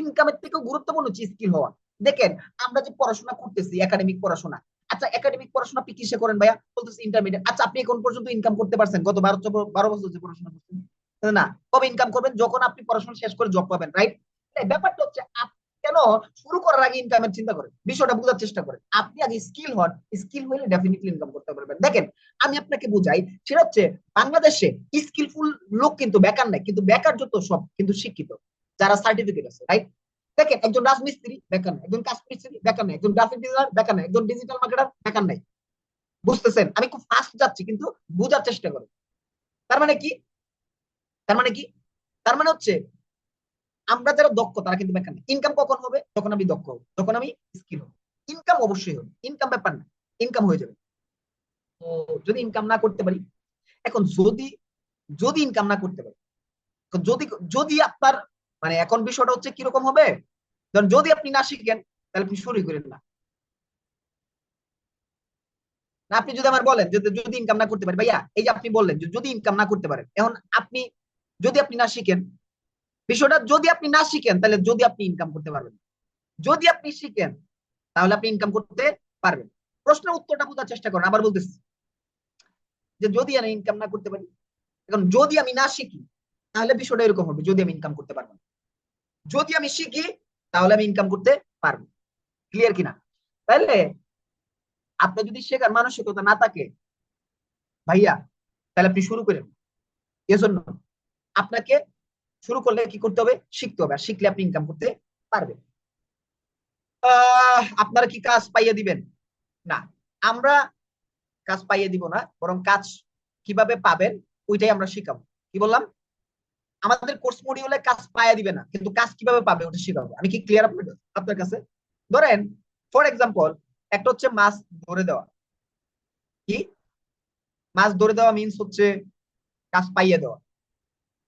ইনকামের থেকেও গুরুত্বপূর্ণ হচ্ছে স্কিল হওয়া। দেখেন, আমরা যে পড়াশোনা করতেছি একাডেমিক পড়াশোনা, আচ্ছা একাডেমিক পড়াশোনা আপনি কিসে করেন ভাইয়া? বলতেছি ইন্টারমিডিয়েট। আচ্ছা আপনি এখন পর্যন্ত ইনকাম করতে পারছেন গত 12 বছর যে পড়াশোনা করছেন? না, কবে ইনকাম করবেন? যখন আপনি পড়াশোনা শেষ করে জব পাবেন, রাইট? ব্যাপারটা হচ্ছে আপনি কেন শুরু করার আগে ইনকামের চিন্তা করেন? বিষয়টা বোঝার চেষ্টা করেন। আপনি আগে স্কিল হন, স্কিল হলে ডেফিনেটলি ইনকাম করতে পারবেন। দেখেন, আমি আপনাকে বুঝাই, সেটা হচ্ছে বাংলাদেশে স্কিলফুল লোক কিন্তু বেকার নাই, কিন্তু বেকার যত সব কিন্তু শিক্ষিত, যারা সার্টিফিকেট আছে, রাইট? দেখেন, একজন রাজমিস্ত্রি বেকার নাই, একজন কাজ মিস্ত্রি বেকার নাই, একজন গ্রাফিক ডিজাইনার বেকার নাই, একজন ডিজিটাল মার্কেটার বেকার নাই। বুঝতেছেন? আমি খুব ফাস্ট যাচ্ছি, কিন্তু বোঝার চেষ্টা করেন। তার মানে কি? তার মানে কি? তার মানে হচ্ছে আমরা যারা দক্ষ তারা কিন্তু বেকার না। ইনকাম কখন হবে? যখন আমি দক্ষ হবো, যখন আমি স্কিল হবো। ইনকাম অবশ্যই হবে, ইনকাম ব্যাপার না, ইনকাম হয়ে যাবে। তো যদি ইনকাম না করতে পারি, এখন যদি যদি ইনকাম না করতে পারি, যদি যদি আপনার মানে এখন বিষয়টা হচ্ছে কিরকম হবে, ধরুন যদি আপনি না শিখেন, তাহলে আপনি শুরু করেন না। না, আপনি যদি আমার বলেন যে যদি ইনকাম না করতে পারি, ভাইয়া এই যে আপনি বললেন যে যদি ইনকাম না করতে পারেন, এখন আপনি যদি আপনি না শিখেন, বিষয়টা যদি আপনি না শিখেন তাহলে যদি আপনি ইনকাম করতে পারবেন, যদি আপনি শিখেন তাহলে আপনি ইনকাম করতে পারবেন। প্রশ্নের উত্তরটা বোঝার চেষ্টা করেন। আবার বলতেছি যে যদি আমি ইনকাম না করতে পারি, এখন যদি আমি না শিখি তাহলে বিষয়টা এরকম হবে, যদি আমি ইনকাম করতে পারবো না। যদি আমি শিখি তাহলে আমি ইনকাম করতে পারবো। ক্লিয়ার কিনা? তাহলে আপনার যদি শেখার মানসিকতা না থাকে ভাইয়া, তাহলে আপনি শুরু করেন। এজন্য আপনাকে শুরু করলে কি করতে হবে? শিখতে হবে, আর শিখলে আপনি ইনকাম করতে পারবেন। আপনারা কি কাজ পাইয়ে দিবেন? না, আমরা কাজ পাইয়ে দিব না, বরং কাজ কিভাবে পাবেন ওইটাই আমরা শিখাবো। কি বললাম? আমাদের কোর্স মডিউলে কাজ পাইয়ে দিবে না, কিন্তু কাজ কিভাবে পাবে ওটা শিখাবো। আমি কি ক্লিয়ার আপনার কাছে? ধরেন ফর এক্সাম্পল, একটা হচ্ছে মাছ ধরে দেওয়া। কি? মাছ ধরে দেওয়া মিন্স হচ্ছে কাজ পাইয়ে দেওয়া।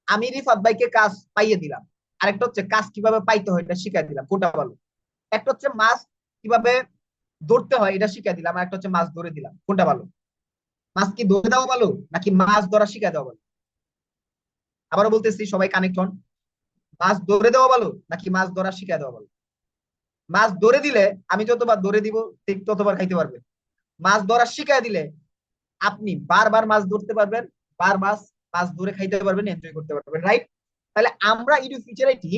আমি রিফাত ভাইকে কাজ পাইয়ে দিলাম। আরেকটা হচ্ছে কাজ কিভাবে পাইতে হয় এটা শিখাই দিলাম, কোনটা ভালো? একটা হচ্ছে মাছ কিভাবে ধরতে হয় এটা শিখাই দিলাম, আর একটা হচ্ছে মাছ ধরে দিলাম, কোনটা ভালো? মাছ কি ধরে দেওয়া ভালো, নাকি মাছ ধরা শিখাই দেওয়া ভালো? আবারও বলতেছি, সবাই কানেক্ট হন। মাছ ধরে দেওয়া ভালো নাকি মাছ ধরা শিখাই দেওয়া ভালো? মাছ ধরে দিলে আমি যতবার ধরে দিব ঠিক ততবার খাইতে পারবেন। মাছ ধরা শিখাই দিলে আপনি বারবার মাছ ধরতে পারবেন, বার মাছ মাছ ধরে খাইতে পারবেন, এনজয় করতে পারবেন, রাইট? তাহলে আমরা ইডু ফিউচারে কি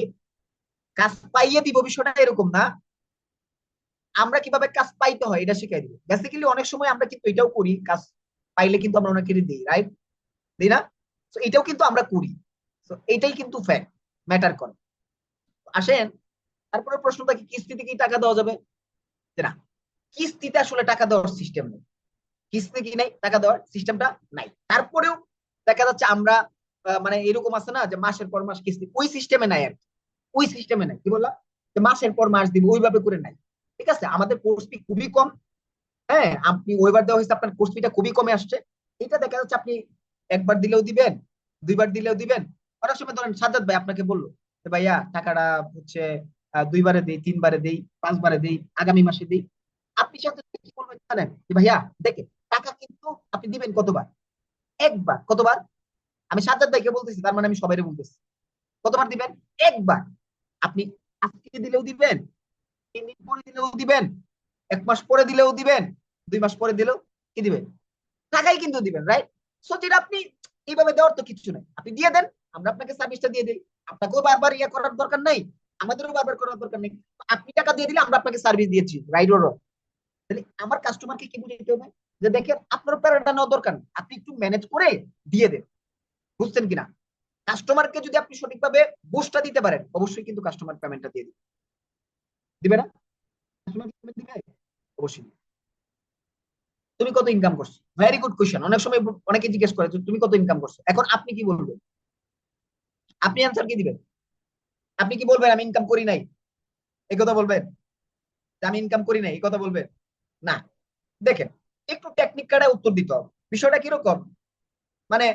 কাজ পাইয়ে দিব, বিষয়টা এরকম না, আমরা কিভাবে কাজ পাইতে হয় এটা শিখাই দিব। বেসিক্যালি অনেক সময় আমরা কিন্তু এটাও করি, কাজ পাইলে কিন্তু আমরা অনেকেরই দিই, রাইট? দিই না? তো এটাও কিন্তু আমরা করি। তো এটাই কিন্তু ফ্যাক্ট, ম্যাটার করে। আসেন, তারপরে প্রশ্নটা কি কিস্তিতে কি টাকা দেওয়া যাবে? যে না, কিস্তিতে আসলে টাকা দেওয়ার সিস্টেম নেই। কিস্তি কি নাই, টাকা দেওয়ার সিস্টেমটা নাই। তারপরেও দেখা যাচ্ছে আমরা মানে এরকম আছে না যে মাসের পর মাস কিস্তি, ওই সিস্টেমে নাই আর কি। ওই সিস্টেমে নাই, কি বললাম, যে মাসের পর মাস দিব ওইভাবে করে নাই। ঠিক আছে, আমাদের কোর্স ফি খুবই কম। হ্যাঁ, আপনি ওইবার দেওয়া হয়েছে, আপনার কোর্স ফিটা খুবই কমে আসছে। এটা দেখা যাচ্ছে আপনি একবার দিলেও দিবেন, দুইবার দিলেও দিবেন। অনেক সময় ধরেন সাজ্জাদ ভাই আপনাকে বললো যে ভাইয়া টাকাটা হচ্ছে দুইবারে দেই, তিনবারে দেই, পাঁচবারে দেই, আগামী মাসে দেই। আপনি সাথে কি বলবেন জানেন? যে ভাইয়া দেখে টাকা কিন্তু আপনি দিবেন কতবার? একবার। কতবার? আমি সাজ্জাদ ভাইকে বলতেছি, তার মানে আমি সবাই বলতেছি। কতবার দিবেন? একবার। আপনি আজকে দিলেও দিবেন, 3 দিন পরে দিলেও দিবেন, 1 মাস পরে দিলেও দিবেন, 2 মাস পরে দিলেও কি দিবেন? টাকাই কিন্তু দিবেন, রাইট? সো যেটা আপনি এইভাবে দেওয়ার তো কিছু নাই, আপনি দিয়ে দেন, আমরা আপনাকে সার্ভিসটা দিয়ে দিই। আপনাকেও বারবার ইয়ে করার দরকার নাই, আমাদেরও বারবার করার দরকার নেই। আপনি টাকা দিয়ে দিলে আমরা আপনাকে সার্ভিস দিয়েছি, রাইট ওর? তাহলে আমার কাস্টমারকে কি বুঝাইতে হবে? যে দেখেন আপনার প্যারাটা নেওয়া দরকার নেই, আপনি একটু ম্যানেজ করে দিয়ে দেন। বুঝছেন কিনা? কাস্টমারকে যদি আপনি সঠিকভাবে বুস্টটা দিতে পারেন, অবশ্যই কিন্তু কাস্টমার পেমেন্টটা দিয়ে দিবে। দিবে না? কাস্টমার পেমেন্ট দিবে অবশ্যই। তুমি কত ইনকাম করছো? Very good question. অনেক সময় অনেকে জিজ্ঞেস করে যে তুমি কত ইনকাম করছো, এখন আপনি কি বলবেন? আপনি অ্যান্সার কি দিবেন? আপনি কি বলবেন আমি ইনকাম করি নাই? এই কথা বলবেন? যে আমি ইনকাম করি নাই এই কথা বলবেন? না। দেখেন, একটু টেকনিক কাটায় উত্তর দিতে হবে। বিষয়টা কিরকম, মানে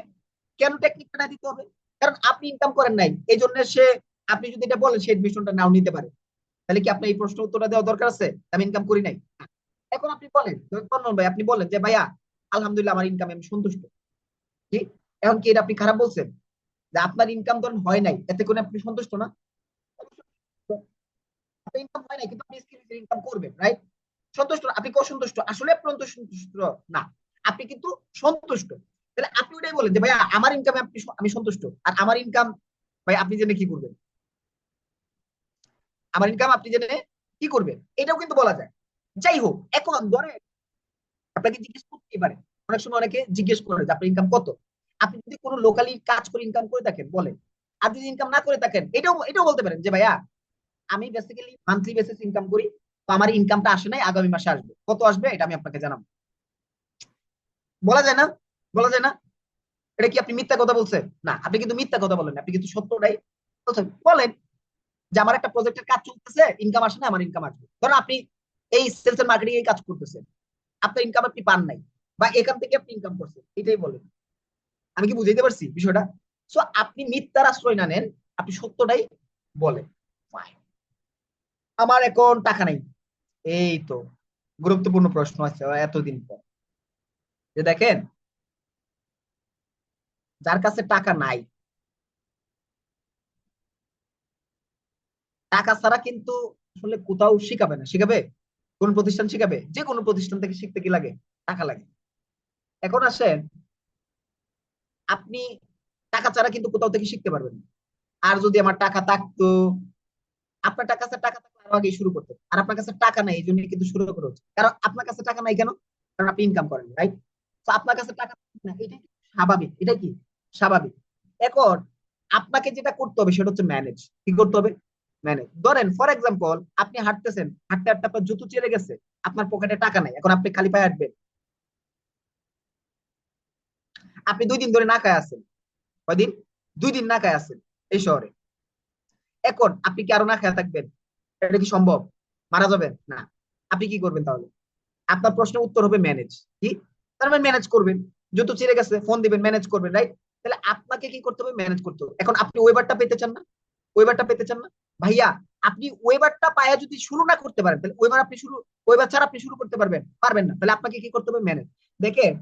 কেন টেকনিক কাটায় দিতে হবে? কারণ আপনি ইনকাম করেন নাই, এই জন্য সে, আপনি যদি এটা বলেন সে এডমিশনটা নাও নিতে পারে। তাহলে কি আপনার এই প্রশ্ন উত্তরটা দেওয়া দরকার আছে আমি ইনকাম করি নাই? না। এখন আপনি বলেন, তন্ময় ভাই আপনি বলেন যে ভাইয়া আলহামদুলিল্লাহ আমার ইনকামে আমি সন্তুষ্ট। কি? এখন কি এটা আপনি খারাপ বলছেন? যে আপনার ইনকাম ধরেন হয় নাই, এতে করে আপনি সন্তুষ্ট না? আপনার ইনকাম হয় নাই, কিন্তু আপনি স্কিল ইনকাম করবেন, রাইট? সন্তুষ্ট? আপনি কি অসন্তুষ্ট? আসলে আপনি অসন্তুষ্ট না, আপনি কিন্তু সন্তুষ্ট। তাহলে আপনি ওটাই বলেন যে ভাইয়া আমার ইনকামে আমি সন্তুষ্ট, আর আমার ইনকাম ভাই আপনি জেনে কি করবেন, আমার ইনকাম আপনি জেনে কি করবেন, এটাও কিন্তু বলা যায়। যাই হোক, এখন ধরে আপনাকে জিজ্ঞেস করতেই পারে, অনেক সময় অনেকে জিজ্ঞেস করে যে আপনার ইনকাম কত। আপনি যদি কোনো লোকালি কাজ করে ইনকাম করে থাকেন বলেন, আর যদি ইনকাম না করে থাকেন এটাও এটাও বলতে পারেন যে ভাইয়া আমি বেসিক্যালি মান্থলি বেসিস ইনকাম করি, তো আমার ইনকামটা আসে নাই, আগামী মাসে আসবে, কত আসবে এটা আমি আপনাকে জানাবো। বলা যায় না? বলা যায় না? এটা কি আপনি মিথ্যা কথা বলছেন? না, আপনি কিন্তু মিথ্যা কথা বলেন, আপনি কিন্তু সত্যটাই বলছেন। বলেন যে আমার একটা প্রজেক্টের কাজ চলতেছে, ইনকাম আসে না, আমার ইনকাম আসবে। ধরুন আপনি এই সেলস এন্ড মার্কেটিং এর কাজ করতেছেন, আপনার ইনকাম আপনি পান নাই, বা এখান থেকে আপনি ইনকাম করছেন, এটাই বলেন। আমি কি বুঝাইতে পারছি বিষয়টা? সো আপনি মিথ্যার আশ্রয় না নেন, আপনি সত্যটাই বলেন। Fine. আমার এখন টাকা নাই, এই তো গুরুত্বপূর্ণ প্রশ্ন আছে এতদিন পর, যে দেখেন যার কাছে টাকা নাই, টাকা ছাড়া কিন্তু আসলে কোথাও শিখাবে না, শিখাবে? কোন প্রতিষ্ঠান শিখাবে? যে কোনো প্রতিষ্ঠান থেকে শিখতে কি লাগে? টাকা লাগে। এখন আসেন, আপনি টাকা ছাড়া কিন্তু কোথাও থেকে শিখতে পারবেন না। আর যদি আমার টাকা থাকতো, আপনার কাছে টাকা থাকলে আরো আগে শুরু করতে, আর আপনার কাছে টাকা নাই এই জন্য কিন্তু শুরু করে হচ্ছে, কারণ আপনার কাছে টাকা নাই কেন? কারণ আপনি ইনকাম করেন, রাইট? তো আপনার কাছে টাকা না, এটাই স্বাভাবিক, এটা কি স্বাভাবিক। এখন আপনাকে যেটা করতে হবে সেটা হচ্ছে ম্যানেজ। কি করতে হবে? ম্যানেজ। ধরেন ফর এক্সাম্পল, আপনি হাঁটতেছেন, হাঁটতে হাঁটতে আপনার জুতো ছিঁড়ে গেছে, আপনার পকেটে টাকা নাই, এখন আপনি খালি পায়ে হাঁটবেন, আপনি 2 দিন ধরে না খায় আছেন। কয়দিন? 2 দিন না খায় আছেন এই শহরে। এখন আপনি কি আরো না খেয়ে থাকবেন? এটা কি সম্ভব? মারা যাবেন না। আপনি কি করবেন তাহলে? আপনার প্রশ্নের উত্তর হবে ম্যানেজ। কি? তার মানে ম্যানেজ করবেন। জুতো ছিঁড়ে গেছে, ফোন দিবেন, ম্যানেজ করবেন, রাইট? তাহলে আপনাকে কি করতে হবে? ম্যানেজ করতে হবে। এখন আপনি ওয়েবারটা পেতে চান না? ওয়েবারটা পেতে চান না? ভাইয়া, আপনি ওয়েবারটা পায়া যদি শুরু না করতে পারেন, তাহলে ওয়েবার ছাড়া আপনি শুরু করতে পারবেন? পারবেন না। তাহলে আপনাকে কি করতে হবে? ম্যানেজ। দেখেন,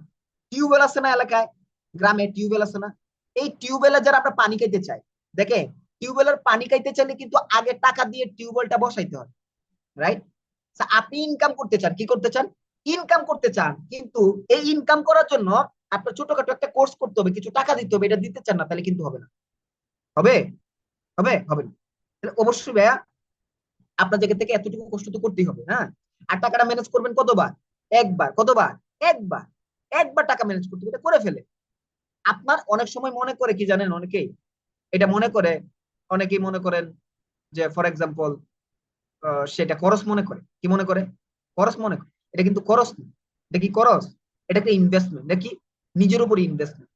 টিউবওয়েল আছে না এলাকায়, গ্রামে টিউবওয়েল আছে না? এই টিউবওয়েলে যারা আমরা পানি খাইতে চাই, দেখেন, টিউবওয়েলের পানি খাইতে চাইলে কিন্তু আগে টাকা দিয়ে টিউবওয়েলটা বসাইতে হয়, রাইট? আপনি ইনকাম করতে চান, কি করতে চান? ইনকাম করতে চান, কিন্তু এই ইনকাম করার জন্য আপনার ছোটখাটো একটা কোর্স করতে হবে, কিছু টাকা দিতে হবে, এটা দিতে চান না, তাহলে কিন্তু হবে না। হবে? হবে? হবে না। তাহলে অবশ্যই ভাইয়া আপনার জায়গা থেকে এতটুকু কষ্ট তো করতেই হবে, হ্যাঁ। আর টাকাটা ম্যানেজ করবেন কতবার? একবার। কতবার? একবার। একবার টাকা ম্যানেজ করতে হবে, এটা করে ফেলে। আপনার অনেক সময় মনে করে কি জানেন, অনেকেই এটা মনে করে, অনেকেই মনে করেন যে ফর এক্সাম্পল সেটা খরচ মনে করে। কি মনে করে? খরচ মনে করে। এটা কিন্তু খরচ না। এটা কি খরচ? এটা একটা ইনভেস্টমেন্ট। এটা কি? নিজের উপর ইনভেস্টমেন্ট।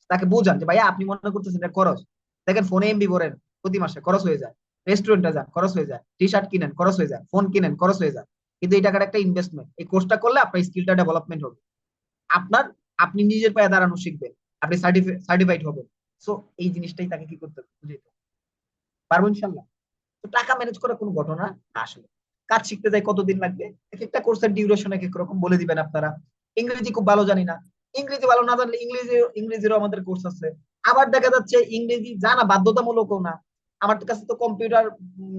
তাকে বোঝান যে ভাইয়া আপনি মনে করতেছেন এটা খরচ, দেখেন ফোনে এমবি ভরেন, প্রতি মাসে খরচ হয়ে যায়, রেস্টুরেন্টে যান খরচ হয়ে যায়, টি শার্ট কিনেন খরচ হয়ে যায়, ফোন কিনেন খরচ হয়ে যায়, কিন্তু এই টাকাটা একটা ইনভেস্টমেন্ট। এই কোর্সটা করলে আপনার স্কিলটা ডেভেলপমেন্ট হবে, আপনার আপনি নিজের পায়ে দাঁড়ানো শিখবেন, আপনি সার্টিফাইড হবেন। সো এই জিনিসটাই তাকে কি করতে হবে? বুঝাইতে হবে। পারবো ইনশাল্লাহ। তো টাকা ম্যানেজ করা কোনো ঘটনা না আসলে। কাজ শিখতে যাই কতদিন লাগবে, এক একটা কোর্সের ডিউরেশন এক এক রকম বলে দিবেন আপনারা। ইংরেজি খুব ভালো জানি না, ইংরেজি ভালো না জানলে ইংরেজিরও আমাদের কোর্স আছে। আবার দেখা যাচ্ছে ইংরেজি জানা বাধ্যতামূলকও না। আমার কাছে তো কম্পিউটার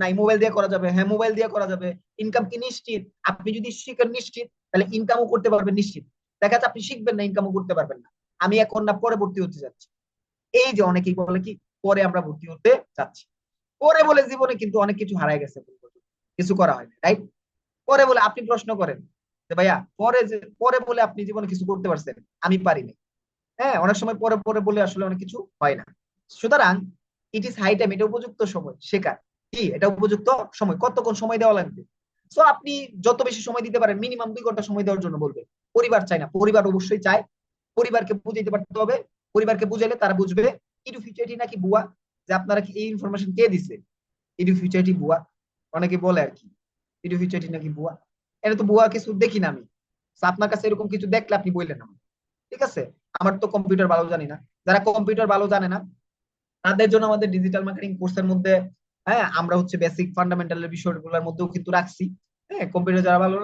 নাই, মোবাইল দিয়ে করা যাবে, হ্যাঁ মোবাইল দিয়ে করা যাবে। ইনকাম কি নিশ্চিত? আপনি যদি শিখেন নিশ্চিত, তাহলে ইনকামও করতে পারবেন নিশ্চিত। দেখা যাচ্ছে আপনি শিখবেন না, ইনকামও করতে পারবেন না। আমি এখন না পরে ভর্তি হতে যাচ্ছি, এই যে অনেকেই বলে কি পরে আমরা ভর্তি হতে চাচ্ছি, পরে বলে জীবনে কিন্তু অনেক কিছু হারায় গেছে, কিছু করা হয়নি, রাইট? পরে বলে আপনি প্রশ্ন করেন যে ভাইয়া পরে বলে আপনি জীবনে কিছু করতে পারছেন, আমি পারিনি। হ্যাঁ, অনেক সময় পরে পরে বলে আসলে অনেক কিছু হয় না। সুতরাং ইট ইজ হাই টাইম, এটা উপযুক্ত সময় শেখার। কি এটা উপযুক্ত সময়? কতক্ষণ সময় দেওয়া লাগবে? সো আপনি যত বেশি সময় দিতে পারেন, মিনিমাম 2 ঘন্টা সময় দেওয়ার জন্য বলবে। পরিবার চায় না? পরিবার অবশ্যই চায়। পরিবারকে বুঝাইতে পারতে হবে। পরিবারকে বুঝাইলে তারা বুঝবে ইডু ফিউচারিটি নাকি বুয়া, যে আপনারা কি এই ইনফরমেশন কে দিছে, ইডু ফিউচারিটি বুয়া। অনেকে বলে আর কি ইডু ফিউচারিটি নাকি বুয়া, এটা তো বুয়া কিছু দেখি না আমি। So আপনার কাছে এরকম কিছু দেখলে আপনি বললেন আমাকে, ঠিক আছে? আমার তো কম্পিউটার ভালো জানি না। যারা কম্পিউটার ভালো জানে না তাদের জন্য আমাদের ডিজিটাল মার্কেটিং কোর্সের মধ্যে, হ্যাঁ, আমরা হচ্ছে বেসিক ফান্ডামেন্টালের বিষয়গুলোর মধ্যেও কিন্তু রাখছি। হ্যাঁ, কম্পিউটার যারা ভালো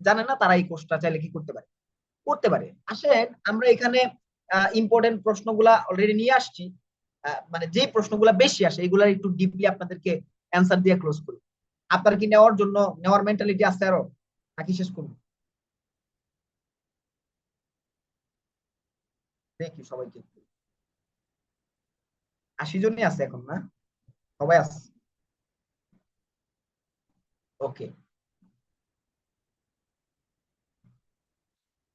জানে না তারা এই কোর্সটা চাইলে কি করতে পারে, করতে পারে। আসেন আমরা এখানে ইম্পর্টেন্ট প্রশ্নগুলা অলরেডি নিয়ে আসছি। মানে যে প্রশ্নগুলা বেশি আসে এগুলা একটু ডিপলি আপনাদেরকে অ্যান্সার দিয়ে ক্লোজ করি। আপনার কি নেওয়ার মেন্টালিটি আছে আরো, নাকি শেষ করুন? দেখি সবাইকে একটু। 80 জনই আছে এখন না? সবাই আছে? ওকে,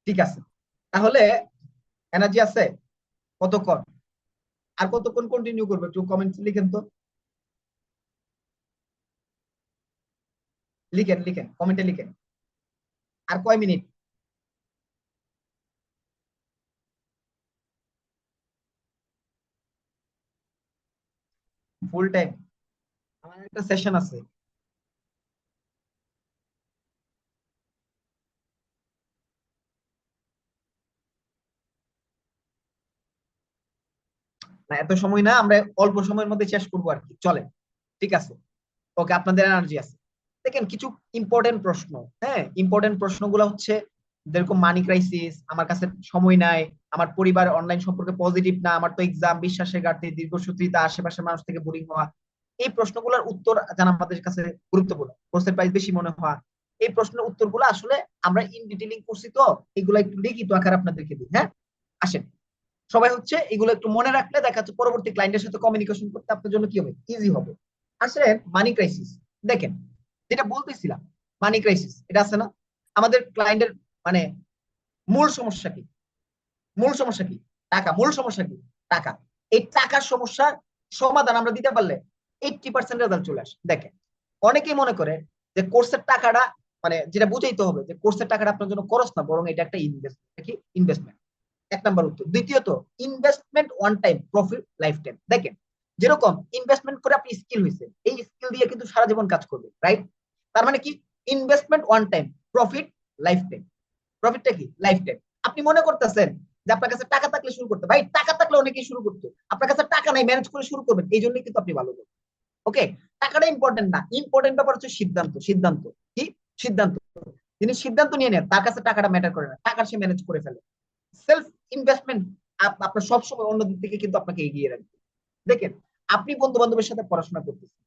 ঠিক আছে। তাহলে এনার্জি আছে কতক্ষণ? আর কতক্ষণ কন্টিনিউ করবো একটু কমেন্ট লিখেন তো। লিখেন লিখেন, কমেন্টে লিখেন। আর কয় মিনিট? Full time? আমার একটা সেশন আছে। না এত সময় না, আমরা অল্প সময়ের মধ্যে শেষ করবো আর কি, চলে। ঠিক আছে। ওকে, আপনাদের এনার্জি আছে। দেখেন কিছু ইম্পর্টেন্ট প্রশ্ন। হ্যাঁ, ইম্পর্টেন্ট প্রশ্নগুলো হচ্ছে যেরকম মানি ক্রাইসিস, আমার কাছে সময় নাই, আমার পরিবার অনলাইন সম্পর্কে পজিটিভ না, আমার তো এক্সাম, বিশ্বাসের ঘাটতি, দীর্ঘসূত্রিতা, আশেপাশের মানুষ থেকে বোরিং হওয়া। এই প্রশ্নগুলোর উত্তর জানা আমাদের কাছে গুরুত্বপূর্ণ। কোর্সের প্রাইস বেশি মনে হওয়া। এই প্রশ্নের উত্তরগুলো আসলে আমরা ইন ডিটেইলিং করছি, তো এগুলো একটু লিখিত আকারে আপনাদেরকে দিই। হ্যাঁ, আসেন। সবাই হচ্ছে এগুলো একটু মনে রাখলে দেখা যাচ্ছে পরবর্তী ক্লায়েন্টের সাথে কমিউনিকেশন করতে আপনার জন্য কি হবে, ইজি হবে। আসেন মানি ক্রাইসিস। দেখেন, যেটা বলতেছিলাম, মানি ক্রাইসিস এটা আছে না আমাদের ক্লায়েন্টের, মানে মূল সমস্যা কি? মূল সমস্যা কি? টাকা। মূল সমস্যা কি? টাকা। এই টাকার সমস্যার সমাধান আমরা দিতে পারলে 80% রেজাল্ট চলে আসে। দেখেন, অনেকেই মনে করে যে কোর্সের টাকাটা, মানে যেটা বুঝাইতে হবে যে কোর্সের টাকাটা আপনার জন্য খরচ না, বরং এটা একটা ইনভেস্টমেন্ট। কি ইনভেস্টমেন্ট? এক নাম্বার উত্তর। দ্বিতীয়ত, investment one time, profit life time. দেখেন, যেরকম ইনভেস্টমেন্ট করে আপনি স্কিল হয়েছে, এই স্কিল দিয়ে কিন্তু সারা জীবন কাজ করবে, রাইট? তার মানে কি? Investment one time, profit life time. প্রফিটটা কি? Life time. আপনি মনে করতেছেন যে আপনার কাছে টাকা থাকলে শুরু করতে, ভাই টাকা থাকলে অনেকেই শুরু করতো, আপনার কাছে টাকা নাই, ম্যানেজ করে শুরু করবেন, এই জন্যই কিন্তু আপনি ভালো করবেন। ওকে, টাকাটা ইম্পর্টেন্ট না, ইম্পর্টেন্ট ব্যাপার হচ্ছে সিদ্ধান্ত। সিদ্ধান্ত কি? সিদ্ধান্ত। যিনি সিদ্ধান্ত নিয়ে নেন তার কাছে টাকাটা ম্যাটার করে না, টাকা সে ম্যানেজ করে ফেলে। সেলফ ইনভেস্টমেন্ট আপনার সবসময় অন্য দিক থেকে কিন্তু আপনাকে এগিয়ে রাখবে। দেখেন, আপনি বন্ধু বান্ধবের সাথে পড়াশোনা করতেছেন,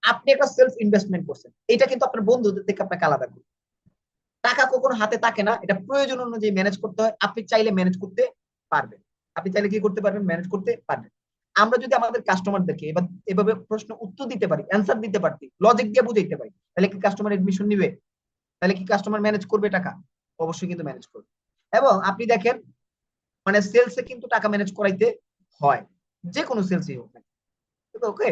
আপনি একটা সেলফ ইনভেস্টমেন্ট করছেন, এটা কিন্তু আপনার বন্ধুদের থেকে আপনাকে আলাদা করবে। টাকা কখনো হাতে থাকে না, এটা প্রয়োজন অনুযায়ী ম্যানেজ করতে হয়। আপনি চাইলে ম্যানেজ করতে পারবেন। আপনি চাইলে কি করতে পারবেন? ম্যানেজ করতে পারবেন। আমরা যদি আমাদের কাস্টমারদেরকে এবার এভাবে প্রশ্ন উত্তর দিতে পারি, অ্যান্সার দিতে পারি, লজিক দিয়ে বুঝাইতে পারি, তাহলে কি কাস্টমার এডমিশন নিবে? তাহলে কি কাস্টমার ম্যানেজ করবে টাকা? অবশ্যই কিন্তু ম্যানেজ করবে। এবং আপনি দেখেন, মানে সেলসে কিন্তু টাকা ম্যানেজ করাইতে হয়, যে কোনো সেলসই হোক না। ওকে,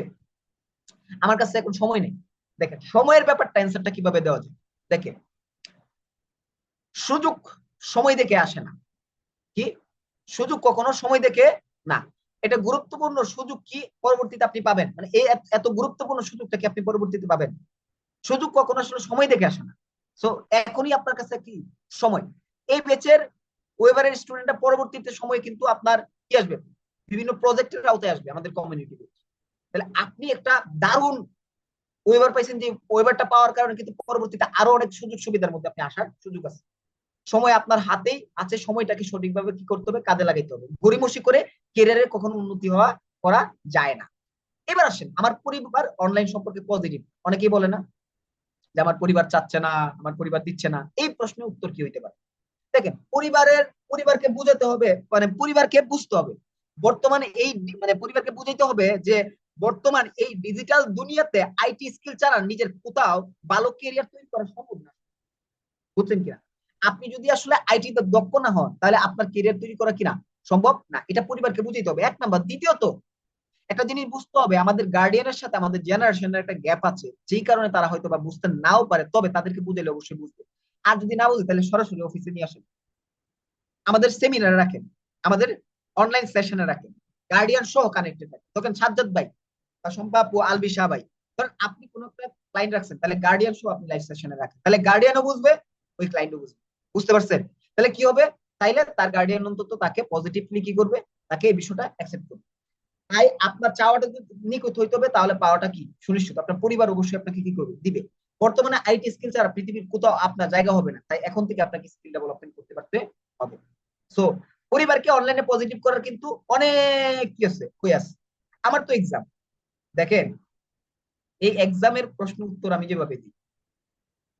আমার কাছে এখন সময় নেই। দেখেন সময়ের ব্যাপারটা অ্যান্সারটা কিভাবে দেওয়া যায়। দেখেন, সুযোগ সময় দেখে আসে না। কি? সুযোগ কখনো সময় দেখে না। এটা গুরুত্বপূর্ণ সুযোগ কি পরবর্তীতে আপনি পাবেন, মানে এই এত গুরুত্বপূর্ণ সুযোগটা কি আপনি পরবর্তীতে পাবেন। সুযোগ কখনো আসলে সময় দেখে আসে না। সো এখনই আপনার কাছে কি সময়। এই ব্যাচের ওয়েবারের স্টুডেন্টরা পরবর্তীতে সময় কিন্তু আপনার কি আসবে, বিভিন্ন প্রজেক্টের আওতায় আসবে আমাদের কমিউনিটি। তাহলে আপনি একটা দারুণ ওয়েবার পাইছেন, যে ওয়েবারটা পাওয়ার কারণে কিন্তু পরবর্তীতে আরো অনেক সুযোগ সুবিধার মধ্যে আপনি আসার সুযোগ আছে। সময় আপনার হাতেই আছে, সময়টাকে সঠিকভাবে কি করতে হবে, কাজে লাগাইতে হবে। গড়িমসি করে ক্যারিয়ারে কখনো উন্নতি হওয়া করা যায় না। এবার আসেন, আমার পরিবার অনলাইন সম্পর্কে পজিটিভ। অনেকেই বলে না যে আমার পরিবার চাচ্ছে না, আমার পরিবার দিচ্ছে না। এই প্রশ্নের উত্তর কি হইতে পারে? দেখেন, পরিবারকে বুঝাতে হবে, মানে পরিবারকে বুঝতে হবে বর্তমানে এই, মানে পরিবারকে বুঝাইতে হবে যে বর্তমান এই ডিজিটাল দুনিয়াতে আইটি স্কিল ছাড়া নিজের কোথাও ভালো ক্যারিয়ার তৈরি করা সম্ভব না। বুঝছেন কিনা? আপনি যদি আসলে আইটিতে দক্ষ না হন, তাহলে আপনার ক্যারিয়ার তৈরি করা কিনা সম্ভব না। এটা পরিবারকে বুঝাইতে হবে, এক নাম্বার। দ্বিতীয়ত, একটা জিনিস বুঝতে হবে, আমাদের গার্ডিয়ানের সাথে আমাদের জেনারেশনের একটা গ্যাপ আছে, যেই কারণে তারা হয়তো বা বুঝতে নাও পারে, তবে তাদেরকে বুঝাইলে অবশ্যই বুঝবে। আর যদি না বুঝে তাহলে সরাসরি অফিসে নিয়ে আসেন, আমাদের সেমিনারে রাখেন, আমাদের অনলাইন সেশনে রাখেন, গার্ডিয়ান সহ কানেক্টেড থাকেন। তখন সাজ্জাদ ভাই বা শম্পা আপু, আলবি শাহ ভাই, ধরেন আপনি কোন একটা ক্লায়েন্ট রাখছেন, তাহলে গার্ডিয়ান সহ আপনি লাইভ সেশনে রাখেন, তাহলে গার্ডিয়ানও বুঝবে, ওই ক্লায়েন্টও বুঝবে। বুঝতে পারছেন? তাহলে কি হবে, তাইলে তার গার্ডিয়ান অন্তত তাকে পজিটিভলি কি করবে, তাকে এই বিষয়টা অ্যাকসেপ্ট করবে। তাই আপনার চাওয়াটা যদি নিখুঁত হইতে হবে, তাহলে পাওয়াটা কি সুনিশ্চিত। আপনার পরিবার অবশ্যই আপনাকে কি করবে, দিবে। বর্তমানে আইটি স্কিল ছাড়া পৃথিবীর কোথাও আপনার জায়গা হবে না, তাই এখন থেকে আপনাকে স্কিল ডেভেলপমেন্ট করতে পারতে হবে। সো পরিবারকে অনলাইনে পজিটিভ করার কিন্তু অনেক কি আছে, কই আছে। আমার তো এক্সাম, দেখেন, এই এক্সামের প্রশ্ন উত্তর আমি যেভাবে দিই,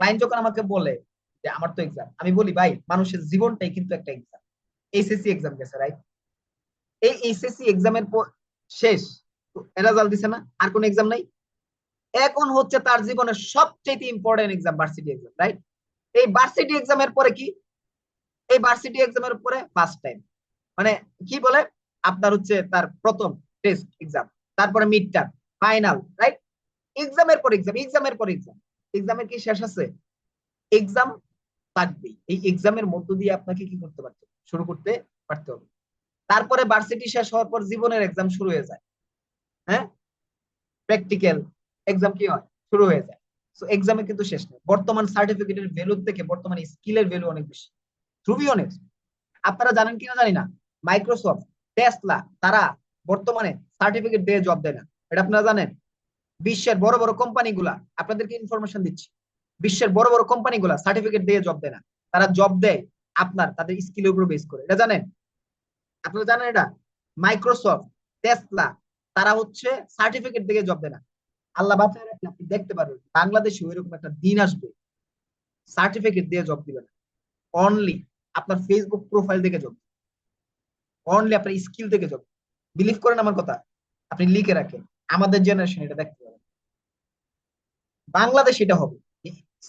ক্লায়েন্ট যখন আমাকে বলে যে আমার তো এক্সাম, আমি বলি ভাই মানুষের জীবনটাই কিন্তু একটা এক্সাম। এইচএসসি এক্সাম গেছে, রাইট? এই এইচএসসি এক্সামের শেষ, রেজাল্ট দিছে না, আর কোন এক্সাম নাই। এখন হচ্ছে তার জীবনের সবচেয়ে important exam, varsity exam, right? এই ভার্সিটি এক্সামের পরে কি, এই ভার্সিটি এক্সামের পরে ফার্স্ট টাইম, মানে কি বলে, আপনার হচ্ছে তার প্রথম টেস্ট এক্সাম, তারপরে মিড টার্ম, ফাইনাল, রাইট? এক্সামের পর এক্সাম, এক্সামের পর এক্সাম, এক্সামের কি শেষ আছে? এক্সাম থাকবেই। এই এক্সামের মধ্য দিয়ে আপনাকে কি করতে পারতে হবে? শুরু করতে পারতে হবে। তারপরে ভার্সিটি শেষ হওয়ার পর জীবনের এক্সাম শুরু হয়ে যায়। হ্যাঁ, প্র্যাকটিক্যাল এক্সাম কি হয়, শুরু হয়ে যায়। সো এক্সামে কিন্তু শেষ নেই। বর্তমান সার্টিফিকেটের ভ্যালু থেকে বর্তমান স্কিলের ভ্যালু অনেক বেশি। টু বি অনেস্ট, আপনারা জানেন কিনা জানি না, মাইক্রোসফট, টেসলা, তারা বর্তমানে সার্টিফিকেট দিয়ে জব দেয় না। এটা আপনারা জানেন? বিশ্বের বড় বড় কোম্পানিগুলা, আপনাদেরকে ইনফরমেশন দিচ্ছি, বিশ্বের বড় বড় কোম্পানিগুলা সার্টিফিকেট দিয়ে জব দেয় না। তারা জব দেয় আপনার তাদের স্কিলের উপর বেস করে। এটা জানেন? আপনারা জানেন এটা? মাইক্রোসফট, টেসলা, তারা হচ্ছে সার্টিফিকেট দিয়ে জব দেয় না। আল্লাহ বাঁচায় রাখলে আপনি দেখতে পারবেন বাংলাদেশে ওইরকম একটা দিন আসবে, সার্টিফিকেট দিয়ে জব দিবে না, অনলি আপনার ফেসবুক প্রোফাইল দেখে জব, অনলি আপনার স্কিল থেকে জব। বিলিভ করেন আমার কথা, আপনি লিখে রাখেন, আমাদের জেনারেশন এটা দেখতে পাবেন। বাংলাদেশ এটা হবে,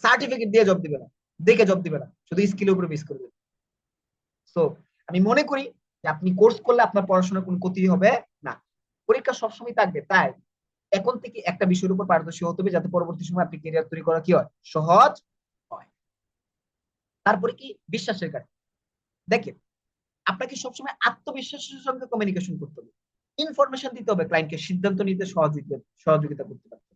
সার্টিফিকেট দিয়ে জব দিবে না, দেখে জব দিবে না, শুধু স্কিলের উপরে বেস করবে। সো আমি মনে করি যে আপনি কোর্স করলে আপনার পড়াশোনার কোনো ক্ষতি হবে না। পরীক্ষা সবসময় থাকবে, তাই এখন থেকে একটা বিষয়ের উপর পারদর্শী হতে হবে, যাতে পরবর্তী সময় আপনি ক্যারিয়ার তৈরি করা কি হয়, সহজ হয়। তারপরে কি, বিশ্বাসের কাজ। দেখেন, আপনাকে সবসময় আত্মবিশ্বাসের সঙ্গে কমিউনিকেশন করতে হবে, ইনফরমেশন দিতে হবে ক্লায়েন্টকে, সিদ্ধান্ত নিতে সহযোগিতা করতে পারবে।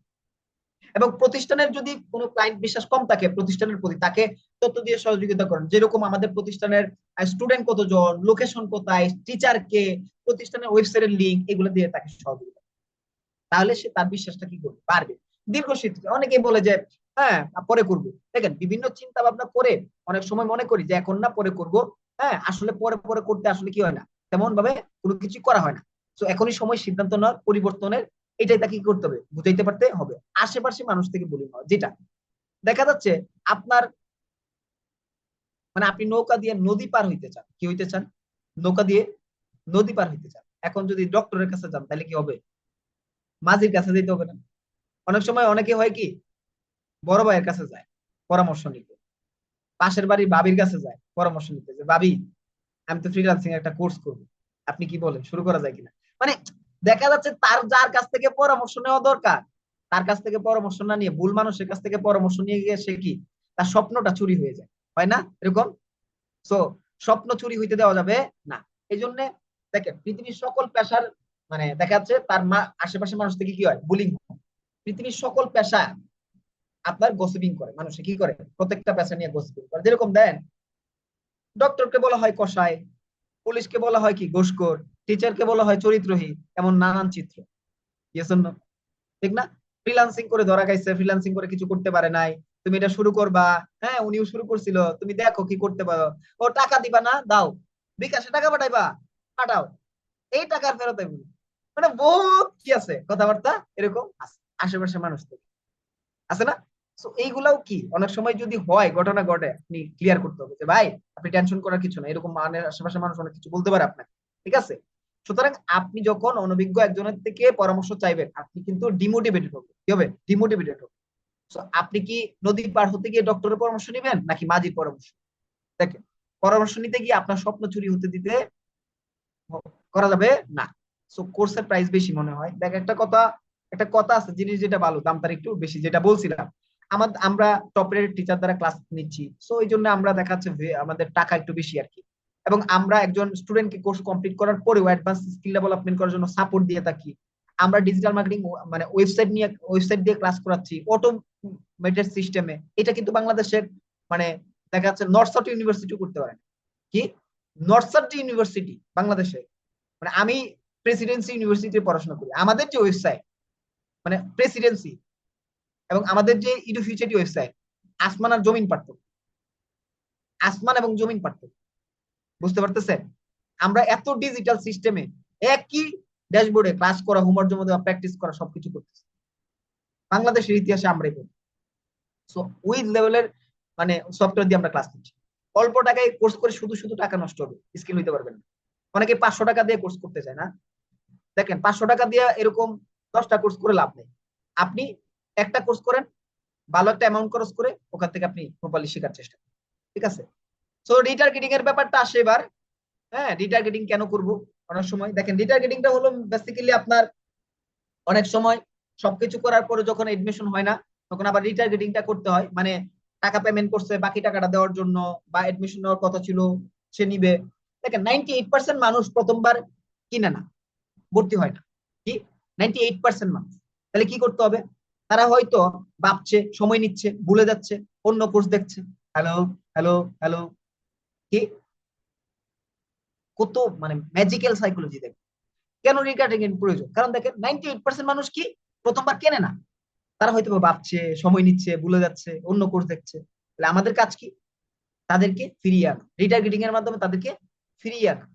এবং প্রতিষ্ঠানের যদি কোনো ক্লায়েন্ট বিশ্বাস কম থাকে প্রতিষ্ঠানের প্রতি, তাকে তথ্য দিয়ে সহযোগিতা করেন, যেরকম আমাদের প্রতিষ্ঠানের স্টুডেন্ট কতজন, লোকেশন কোথায়, টিচার কে, প্রতিষ্ঠানের ওয়েবসাইটের লিঙ্ক, এগুলো দিয়ে তাকে সহযোগিতা, তাহলে সে তার বিশ্বাসটা কি করবে, পারবে। দীর্ঘসূত্রে অনেকেই বলে যে হ্যাঁ পরে করবো। দেখেন, বিভিন্ন চিন্তা ভাবনা করে অনেক সময় মনে করি যে এখন না, পরে করব। হ্যাঁ, আসলে পরে পরে করতে আসলে কি হয় না, তেমন ভাবে কোনো কিছু করা হয় না। তো এখনই সময় সিদ্ধান্ত নেওয়ার, পরিবর্তনের, এটাই তাকে কি করতে হবে, বুঝাইতে পারতে হবে আশেপাশে মানুষ থেকে বলি হওয়া। যেটা দেখা যাচ্ছে আপনার, মানে আপনি নৌকা দিয়ে নদী পার হইতে চান, কি হইতে চান, নৌকা দিয়ে নদী পার হইতে চান। এখন যদি ডক্টরের কাছে যান তাহলে কি হবে, মাঝির কাছে যেতে হবে না? অনেক সময় অনেকে হয় কি, বড় ভাইয়ের কাছে যায় পরামর্শ নিতে, পাশের বাড়ির ভাবির কাছে যায় পরামর্শ নিতে, যে ভাবি আমি তো ফ্রিল্যান্সিং একটা কোর্স করবো, আপনি কি বলেন, শুরু করা যায় কিনা? মানে দেখা যাচ্ছে তার যার কাছ থেকে পরামর্শ নেওয়া দরকার, তার কাছ থেকে পরামর্শ না নিয়ে ভুল মানুষের কাছ থেকে পরামর্শ নিয়ে গিয়ে সে কি, তার স্বপ্নটা চুরি হয়ে যায়, হয় না এরকম? সো স্বপ্ন চুরি হইতে দেওয়া যাবে না। এই জন্য দেখেন, পৃথিবীর সকল পেশার, মানে দেখা যাচ্ছে তার আশেপাশে মানুষ থেকে কি হয়, বুলিং। পৃথিবীর সকল পেশা আপনার গসিপিং করে, মানুষে কি করে, প্রত্যেকটা পেশা নিয়ে গসিপিং করে। যেরকম দেন, ডক্টরকে বলা হয় কসাই, পুলিশকে বলা হয় কি, ঘুষখোর, টিচারকে বলা হয় চরিত্রহীন, এমন নানান চিত্র। ঠিক না? ফ্রিল্যান্সিং করে ধরা খাইছে, ফ্রিল্যান্সিং করে কিছু করতে পারে নাই, তুমি এটা শুরু করবা, হ্যাঁ উনিও শুরু করছিল, তুমি দেখো কি করতে পারো। ও টাকা দিবা না, দাও, বিকাশে টাকা পাঠাইবা, পাঠাও, এই টাকার ফেরত দেবো। মানে বহুত কি আছে কথাবার্তা, এরকম আছে আশেপাশে মানুষ থেকে, আছে না? তো এইগুলাও কি অনেক সময় যদি হয়, ঘটনা ঘটে, আপনি ক্লিয়ার করতে হবে যে ভাই আপনি টেনশন করার কিছু না, এরকম মানে আশেপাশে মানুষ অনেক কিছু বলতে পারে আপনাকে, ঠিক আছে? সুতরাং আপনি যখন অনভিজ্ঞ একজনের থেকে পরামর্শ চাইবেন, আপনি কিন্তু ডিমোটিভেটেড হবে, কি হবে, ডিমোটিভেটেড হবে। তো আপনি কি নদী পার হতে গিয়ে ডক্টরের পরামর্শ নেবেন নাকি মাঝির পরামর্শ? দেখেন, পরামর্শ নিতে গিয়ে আপনার স্বপ্ন চুরি হতে দিতে করা যাবে না। সো কোর্সের প্রাইস বেশি মনে হয়। দেখ, একটা কথা আছে, জিনিস যেটা ভালো দাম তার একটু বেশি, যেটা বলছিলাম। আমরা টপের টিচার দ্বারা ক্লাস নিচ্ছি, সো এই জন্য আমরা দেখাচ্ছে আমাদের টাকা একটু বেশি আর কি। এবং আমরা একজন স্টুডেন্টকে কোর্স কমপ্লিট করার পরেও অ্যাডভান্স স্কিল ডেভেলপমেন্ট করার জন্য সাপোর্ট দিয়ে থাকি। আমরা ডিজিটাল মার্কেটিং, মানে ওয়েবসাইট দিয়ে ক্লাস করাচ্ছি অটোমেটেড সিস্টেমে। এটা কিন্তু বাংলাদেশের, মানে দেখা যাচ্ছে নর্থ সাউথ ইউনিভার্সিটি করতে পারে না। কি, নর্থ সাউথ ইউনিভার্সিটি বাংলাদেশে, মানে আমি প্রেসিডেন্সি ইউনিভার্সিটিতে পড়াশোনা করি, আমাদের যে ওয়েবসাইট, মানে প্রেসিডেন্সি এবং আমাদের যে ইডুফিউচারি ওয়েবসাইট, আসমান আর জমিন পার্থক্য, আসমান এবং জমিন পার্থক্য, বুঝতে পারতেছেন? আমরা এত ডিজিটাল সিস্টেমে একই ড্যাশবোর্ডে ক্লাস করা, হোমওয়ার্ক জমা দেওয়া, প্র্যাকটিস করা, সবকিছু করতেছি। বাংলাদেশের ইতিহাসে আমরাই বলি। সো ওই লেভেলের, মানে সফটওয়্যার দিয়ে আমরা ক্লাস নিচ্ছি। অল্প টাকায় কোর্স করে শুধু শুধু টাকা নষ্ট হবে, স্কিল নিতে পারবেন না। অনেকে 500 টাকা দিয়ে কোর্স করতে চায় না। দেখেন 500 টাকা দিয়ে এরকম 10টা কোর্স করে লাভ নেই। আপনি একটা কোর্স করেন, ভালো একটা অ্যামাউন্ট খরচ করে ওখান থেকে আপনি প্রপারলি শেখার চেষ্টা করেন। ঠিক আছে? সো রিটার্গেটিং এর ব্যাপারটা আসে এবার। হ্যাঁ, রিটার্গেটিং কেন করব? অনেক সময় দেখেন রিটার্গেটিংটা হলো বেসিক্যালি আপনার অনেক সময় সবকিছু করার পরে যখন এডমিশন হয় না, তখন আবার রিটার্গেটিংটা করতে হয়। মানে টাকা পেমেন্ট করছে বাকি টাকাটা দেওয়ার জন্য, বা এডমিশন নেওয়ার কথা ছিল সে নিবে। দেখেন 98% মানুষ প্রথমবার কিনে না, ভর্তি হয় না। কি? 98% মানুষ। তাহলে কি করতে হবে? তারা হয়তো ভাবছে, সময় নিচ্ছে, ভুলে যাচ্ছে, অন্য কোর্স দেখছে। Hello, hello, hello. কি? কত মানে ম্যাজিক্যাল সাইকোলজি দেখে। কেন রিটার্গেটিং প্রয়োজন? কারণ দেখেন 98% মানুষ কি প্রথমবার কেনে না। তারা হয়তো ভাবছে, সময় নিচ্ছে, ভুলে যাচ্ছে, অন্য কোর্স দেখছে। তাহলে আমাদের কাজ কি? তাদেরকে ফিরিয়ে আনা, রিটার্গেটিং এর মাধ্যমে তাদেরকে ফিরিয়ে আনা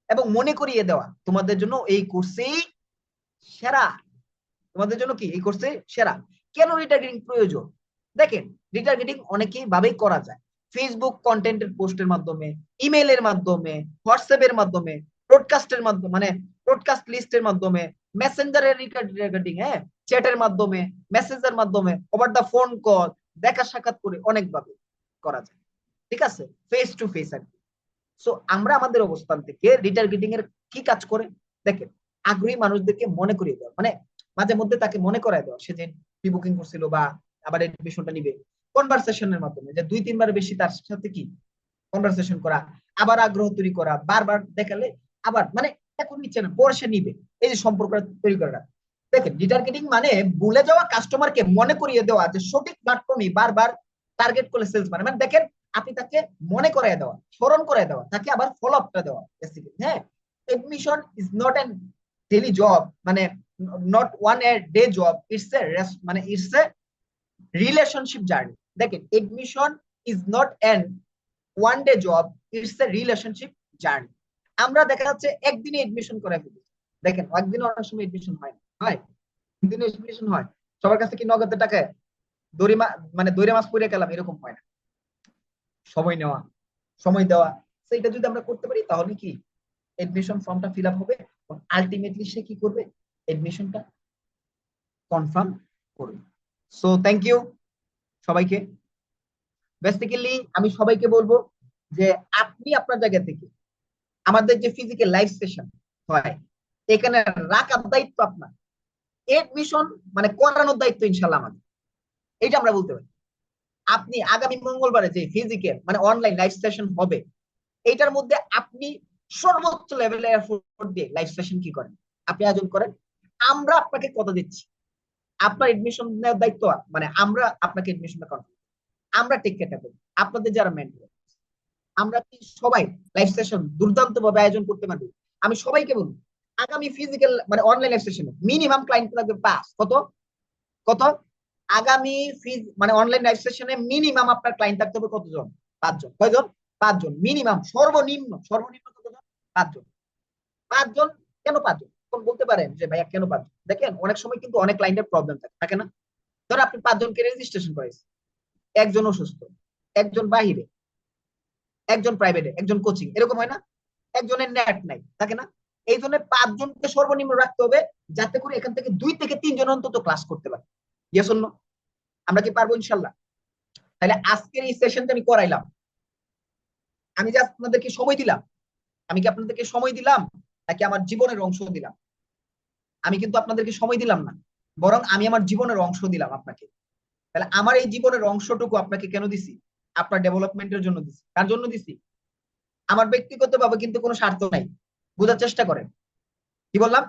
এবং মনে করিয়ে দেওয়া তোমাদের জন্য এই কোর্সেই সেরা। তোমাদের জন্য কি এই কোর্সে সেরা। কেন রিটার্গেটিং প্রয়োজন? দেখেন রিটার্গেটিং অনেকেই ভাবেই করা যায়। ফেসবুক কন্টেন্টের পোস্টের মাধ্যমে, ইমেইলের মাধ্যমে, হোয়াটসঅ্যাপের মাধ্যমে, ব্রডকাস্টের মাধ্যমে, মানে ব্রডকাস্ট লিস্টের মাধ্যমে, মেসেঞ্জারের রিটার্গেটিং, হ্যাঁ, চ্যাটের মাধ্যমে, মেসেজের মাধ্যমে, ওভার দা ফোন কল, দেখা সাক্ষাৎ করে অনেকভাবে করা যায়। ঠিক আছে? ফেস টু ফেস আর কি। সো আমরা আমাদের অবস্থান থেকে রিটার্গেটিং এর কি কাজ করে দেখেন, আগ্রহী মানুষদেরকে মনে করিয়ে দেওয়া, মানে মাঝে মধ্যে তাকে মনে করায় দেওয়া সে যে প্রি বুকিং করছিল বা আবার এডমিশনটা নিবে, কনভারসেশনের মাধ্যমে যে 2-3 বার বেশি তার সাথে কি কনভারসেশন করা, আবার আগ্রহ তৈরি করা, বারবার দেখালে আবার মানে এখন নিচ্ছে না পরে সে নিবে, এই যে সম্পর্ক তৈরি করা। দেখেন রিটার্গেটিং মানে ভুলে যাওয়া কাস্টমারকে মনে করিয়ে দেওয়া যে সঠিক প্ল্যাটফর্মে বারবার টার্গেট করলে সেলস মানে দেখেন আপনি তাকে মনে করাই দেওয়া, স্মরণ করাই দেওয়া, তাকে আবার ফলো আপটা দেওয়া বেসিক্যালি। হ্যাঁ, admission is not an daily job, মানে not one a day job, it's a মানে ইটস এ রিলেশনশিপ জার্নি। দেখেন admission is not an one day job, it's a relationship journey. আমরা দেখা যাচ্ছে একদিনে এডমিশন করে ফেলি। দেখেন একদিনে অনেক সময় এডমিশন হয় না, হয় একদিনে এডমিশন হয়। সবার কাছে কি নগদ টাকা দড়ি মানে দড়ি মাছ পড়ে গেলাম এরকম হয় না। সময় নেওয়া, সময় দেওয়া, সেইটা যদি আমরা করতে পারি তাহলে কি এডমিশন ফর্মটা ফিল আপ হবে এবং আলটিমেটলি সে কি করবে? এডমিশনটা কনফার্ম করবে। সো থ্যাংক ইউ সবাইকে। বেসিক্যালি আমি সবাইকে বলবো যে আপনি আপনার জায়গা থেকে আমাদের যে ফিজিক্যাল লাইভ সেশন হয় এখানে রাখার দায়িত্ব আপনার, এডমিশন মানে করানোর দায়িত্ব ইনশাল্লাহ আমাদের। এটা আমরা বলতে পারি। আপনি আগামী মঙ্গলবারে যে ফিজিক্যাল মানে অনলাইন লাইভ সেশন হবে এইটার মধ্যে আপনি সর্বোচ্চ লেভেলের এফোর্ট দিয়ে লাইভ সেশন কি করেন, আপনি আয়োজন করেন। আমরা আপনাকে কথা দিচ্ছি আপনার এডমিশন নেওয়ার দায়িত্ব, মানে আমরা আপনাকে এডমিশনটা কনফার্ম, আমরা টেক কেয়ারটা করি। আপনাদের যারা মেন্টর আমরা কি সবাই লাইভ সেশন দুর্দান্ত ভাবে আয়োজন করতে পারবো। আমি সবাইকে বলবো আগামী ফিজিক্যাল মানে অনলাইন লাইভ সেশনে মিনিমাম ক্লায়েন্ট লাগবে 5। কত? কত? আগামী ফিজ মানে অনলাইন লাইভ সেশনে মিনিমাম আপনার ক্লায়েন্ট থাকতে হবে কতজন? 5 জন। কয়জন? 5 জন মিনিমাম। সর্বনিম্ন সর্বনিম্ন কতজন? 5 জন। 5 জন। কেন 5 জন? এখন বলতে পারেন যে ভাইয়া কেন 5 জন? দেখেন অনেক সময় কিন্তু অনেক ক্লায়েন্টের প্রবলেম থাকে না? ধর আপনি 5 জনকে রেজিস্ট্রেশন করেছেন, একজন অসুস্থ, একজন বাহিরে, একজন প্রাইভেটে, একজন কোচিং, এরকম হয় না? একজনের নেট নাই, থাকে না? এই জন্য 5 জনকে সর্বনিম্ন রাখতে হবে যাতে করে এখান থেকে 2 থেকে 3 জন অন্তত ক্লাস করতে পারে। Yes or no? আমরা কি পারবো ইনশাল্লাহ? তাহলে আজকের এই সেশনটা আমি করাইলাম, আমি যে আপনাদেরকে সময় দিলাম, আমি কি আপনাদেরকে সময় দিলাম নাকি আমার জীবনের অংশ দিলাম? আমি কিন্তু আপনাদেরকে সময় দিলাম না, বরং আমি আমার জীবনের অংশ দিলাম আপনাকে। তাহলে আমার এই জীবনের অংশটুকু আপনাকে কেন দিছি? আপনার ডেভেলপমেন্টের জন্য দিছি। কার জন্য দিছি? আমার ব্যক্তিগত ভাবে কিন্তু কোনো স্বার্থ নাই। বোঝার চেষ্টা করেন কি বললাম,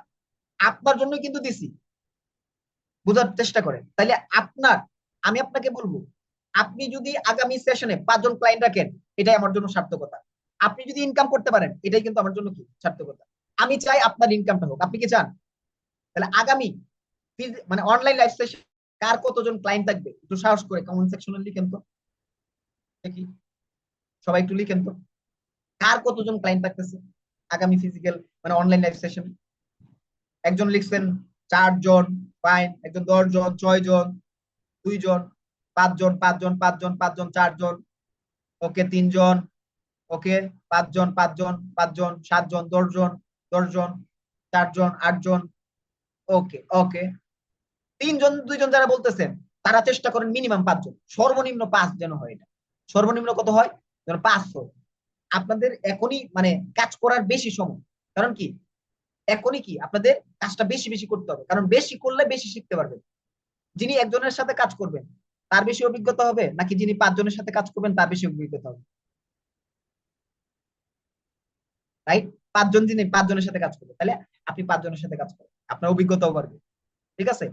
আপনার জন্য কিন্তু দিছি, বোঝার চেষ্টা করেন। তাহলে আপনার, আমি আপনাকে বলবো আপনি যদি আগামী সেশনে 5 জন ক্লায়েন্ট রাখেন এটাই আমার জন্য সার্থকতা। আপনি যদি ইনকাম করতে পারেন এটাই কিন্তু আমার জন্য কি সার্থকতা। আমি চাই আপনার ইনকামটা হোক, আপনি কি চান? তাহলে আগামী মানে অনলাইন লাইভ সেশন কার কতজন ক্লায়েন্ট থাকবে একটু সাহস করে কমেন্ট সেকশনে লিখেন তো দেখি, সবাই একটু লিখেন তো কার কতজন ক্লায়েন্ট থাকতেছে আগামী ফিজিক্যাল মানে অনলাইন লাইভ সেশনে। একজন লিখছেন 4 জন, ফাইন। একজন 10 জন, 6 জন, 2 জন, 5 জন, 5 জন, 5 জন, 5 জন, 4 জন, ওকে 3 জন, ওকে, পাঁচজন পাঁচজন পাঁচজন, সাতজন, 10 জন, 10 জন, 4 জন, 8 জন। ওকে ওকে, 3 জন 2 জন যারা বলতেছেন তারা চেষ্টা করেন মিনিমাম 5 জন, সর্বনিম্ন 5 যেন হয়। এটা সর্বনিম্ন কত হয়, যেন 5 হয়। আপনাদের এখনই মানে কাজ করার বেশি সময়, কারণ কি এখনই কি আপনাদের কাজটা বেশি বেশি করতে হবে, কারণ বেশি করলে বেশি শিখতে পারবেন। যিনি একজনের সাথে কাজ করবেন তার বেশি অভিজ্ঞতা হবে, নাকি যিনি 5 জনের সাথে কাজ করবেন তার বেশি অভিজ্ঞতা হবে? রাইট? 5 জন যিনি 5 জনের সাথে কাজ করবেন, তাহলে আপনি 5 জনের সাথে কাজ করেন, আপনার অভিজ্ঞতাও বাড়বে। ঠিক আছে?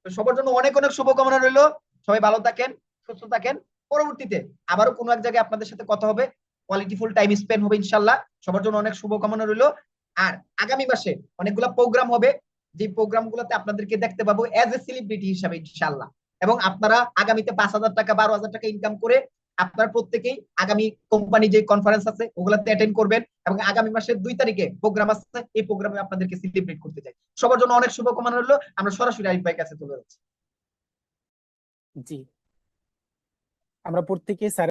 তো সবার জন্য অনেক অনেক শুভকামনা রইলো। সবাই ভালো থাকেন, সুস্থ থাকেন। পরবর্তীতে আবারও কোনো এক জায়গায় আপনাদের সাথে কথা হবে, কোয়ালিটিফুল টাইম স্পেন্ড হবে ইনশাল্লাহ। সবার জন্য অনেক শুভকামনা রইলো। আর আগামী মাসে অনেকগুলো প্রোগ্রাম হবে, যে প্রোগ্রাম গুলোতে আপনাদেরকে দেখতে পাবো এজ এ সেলিব্রিটি হিসাবে ইনশাল্লাহ। এবং আপনারা আগামীতে 5,000 টাকা 12,000 টাকা ইনকাম করে আপনারা প্রত্যেকেই আগামী কোম্পানি যে কনফারেন্স আছে ওগুলাতে অ্যাটেন্ড করবেন। এবং আগামী মাসের 2 তারিখে প্রোগ্রাম আছে, এই প্রোগ্রামে আপনাদেরকে সেলিব্রেট করতে চাই। সবার জন্য অনেক শুভকামনা রইলো। আমরা সরাসরি আরিফ ভাইয়ের কাছে চলে যাচ্ছি। জি, আমরা প্রত্যেকে স্যার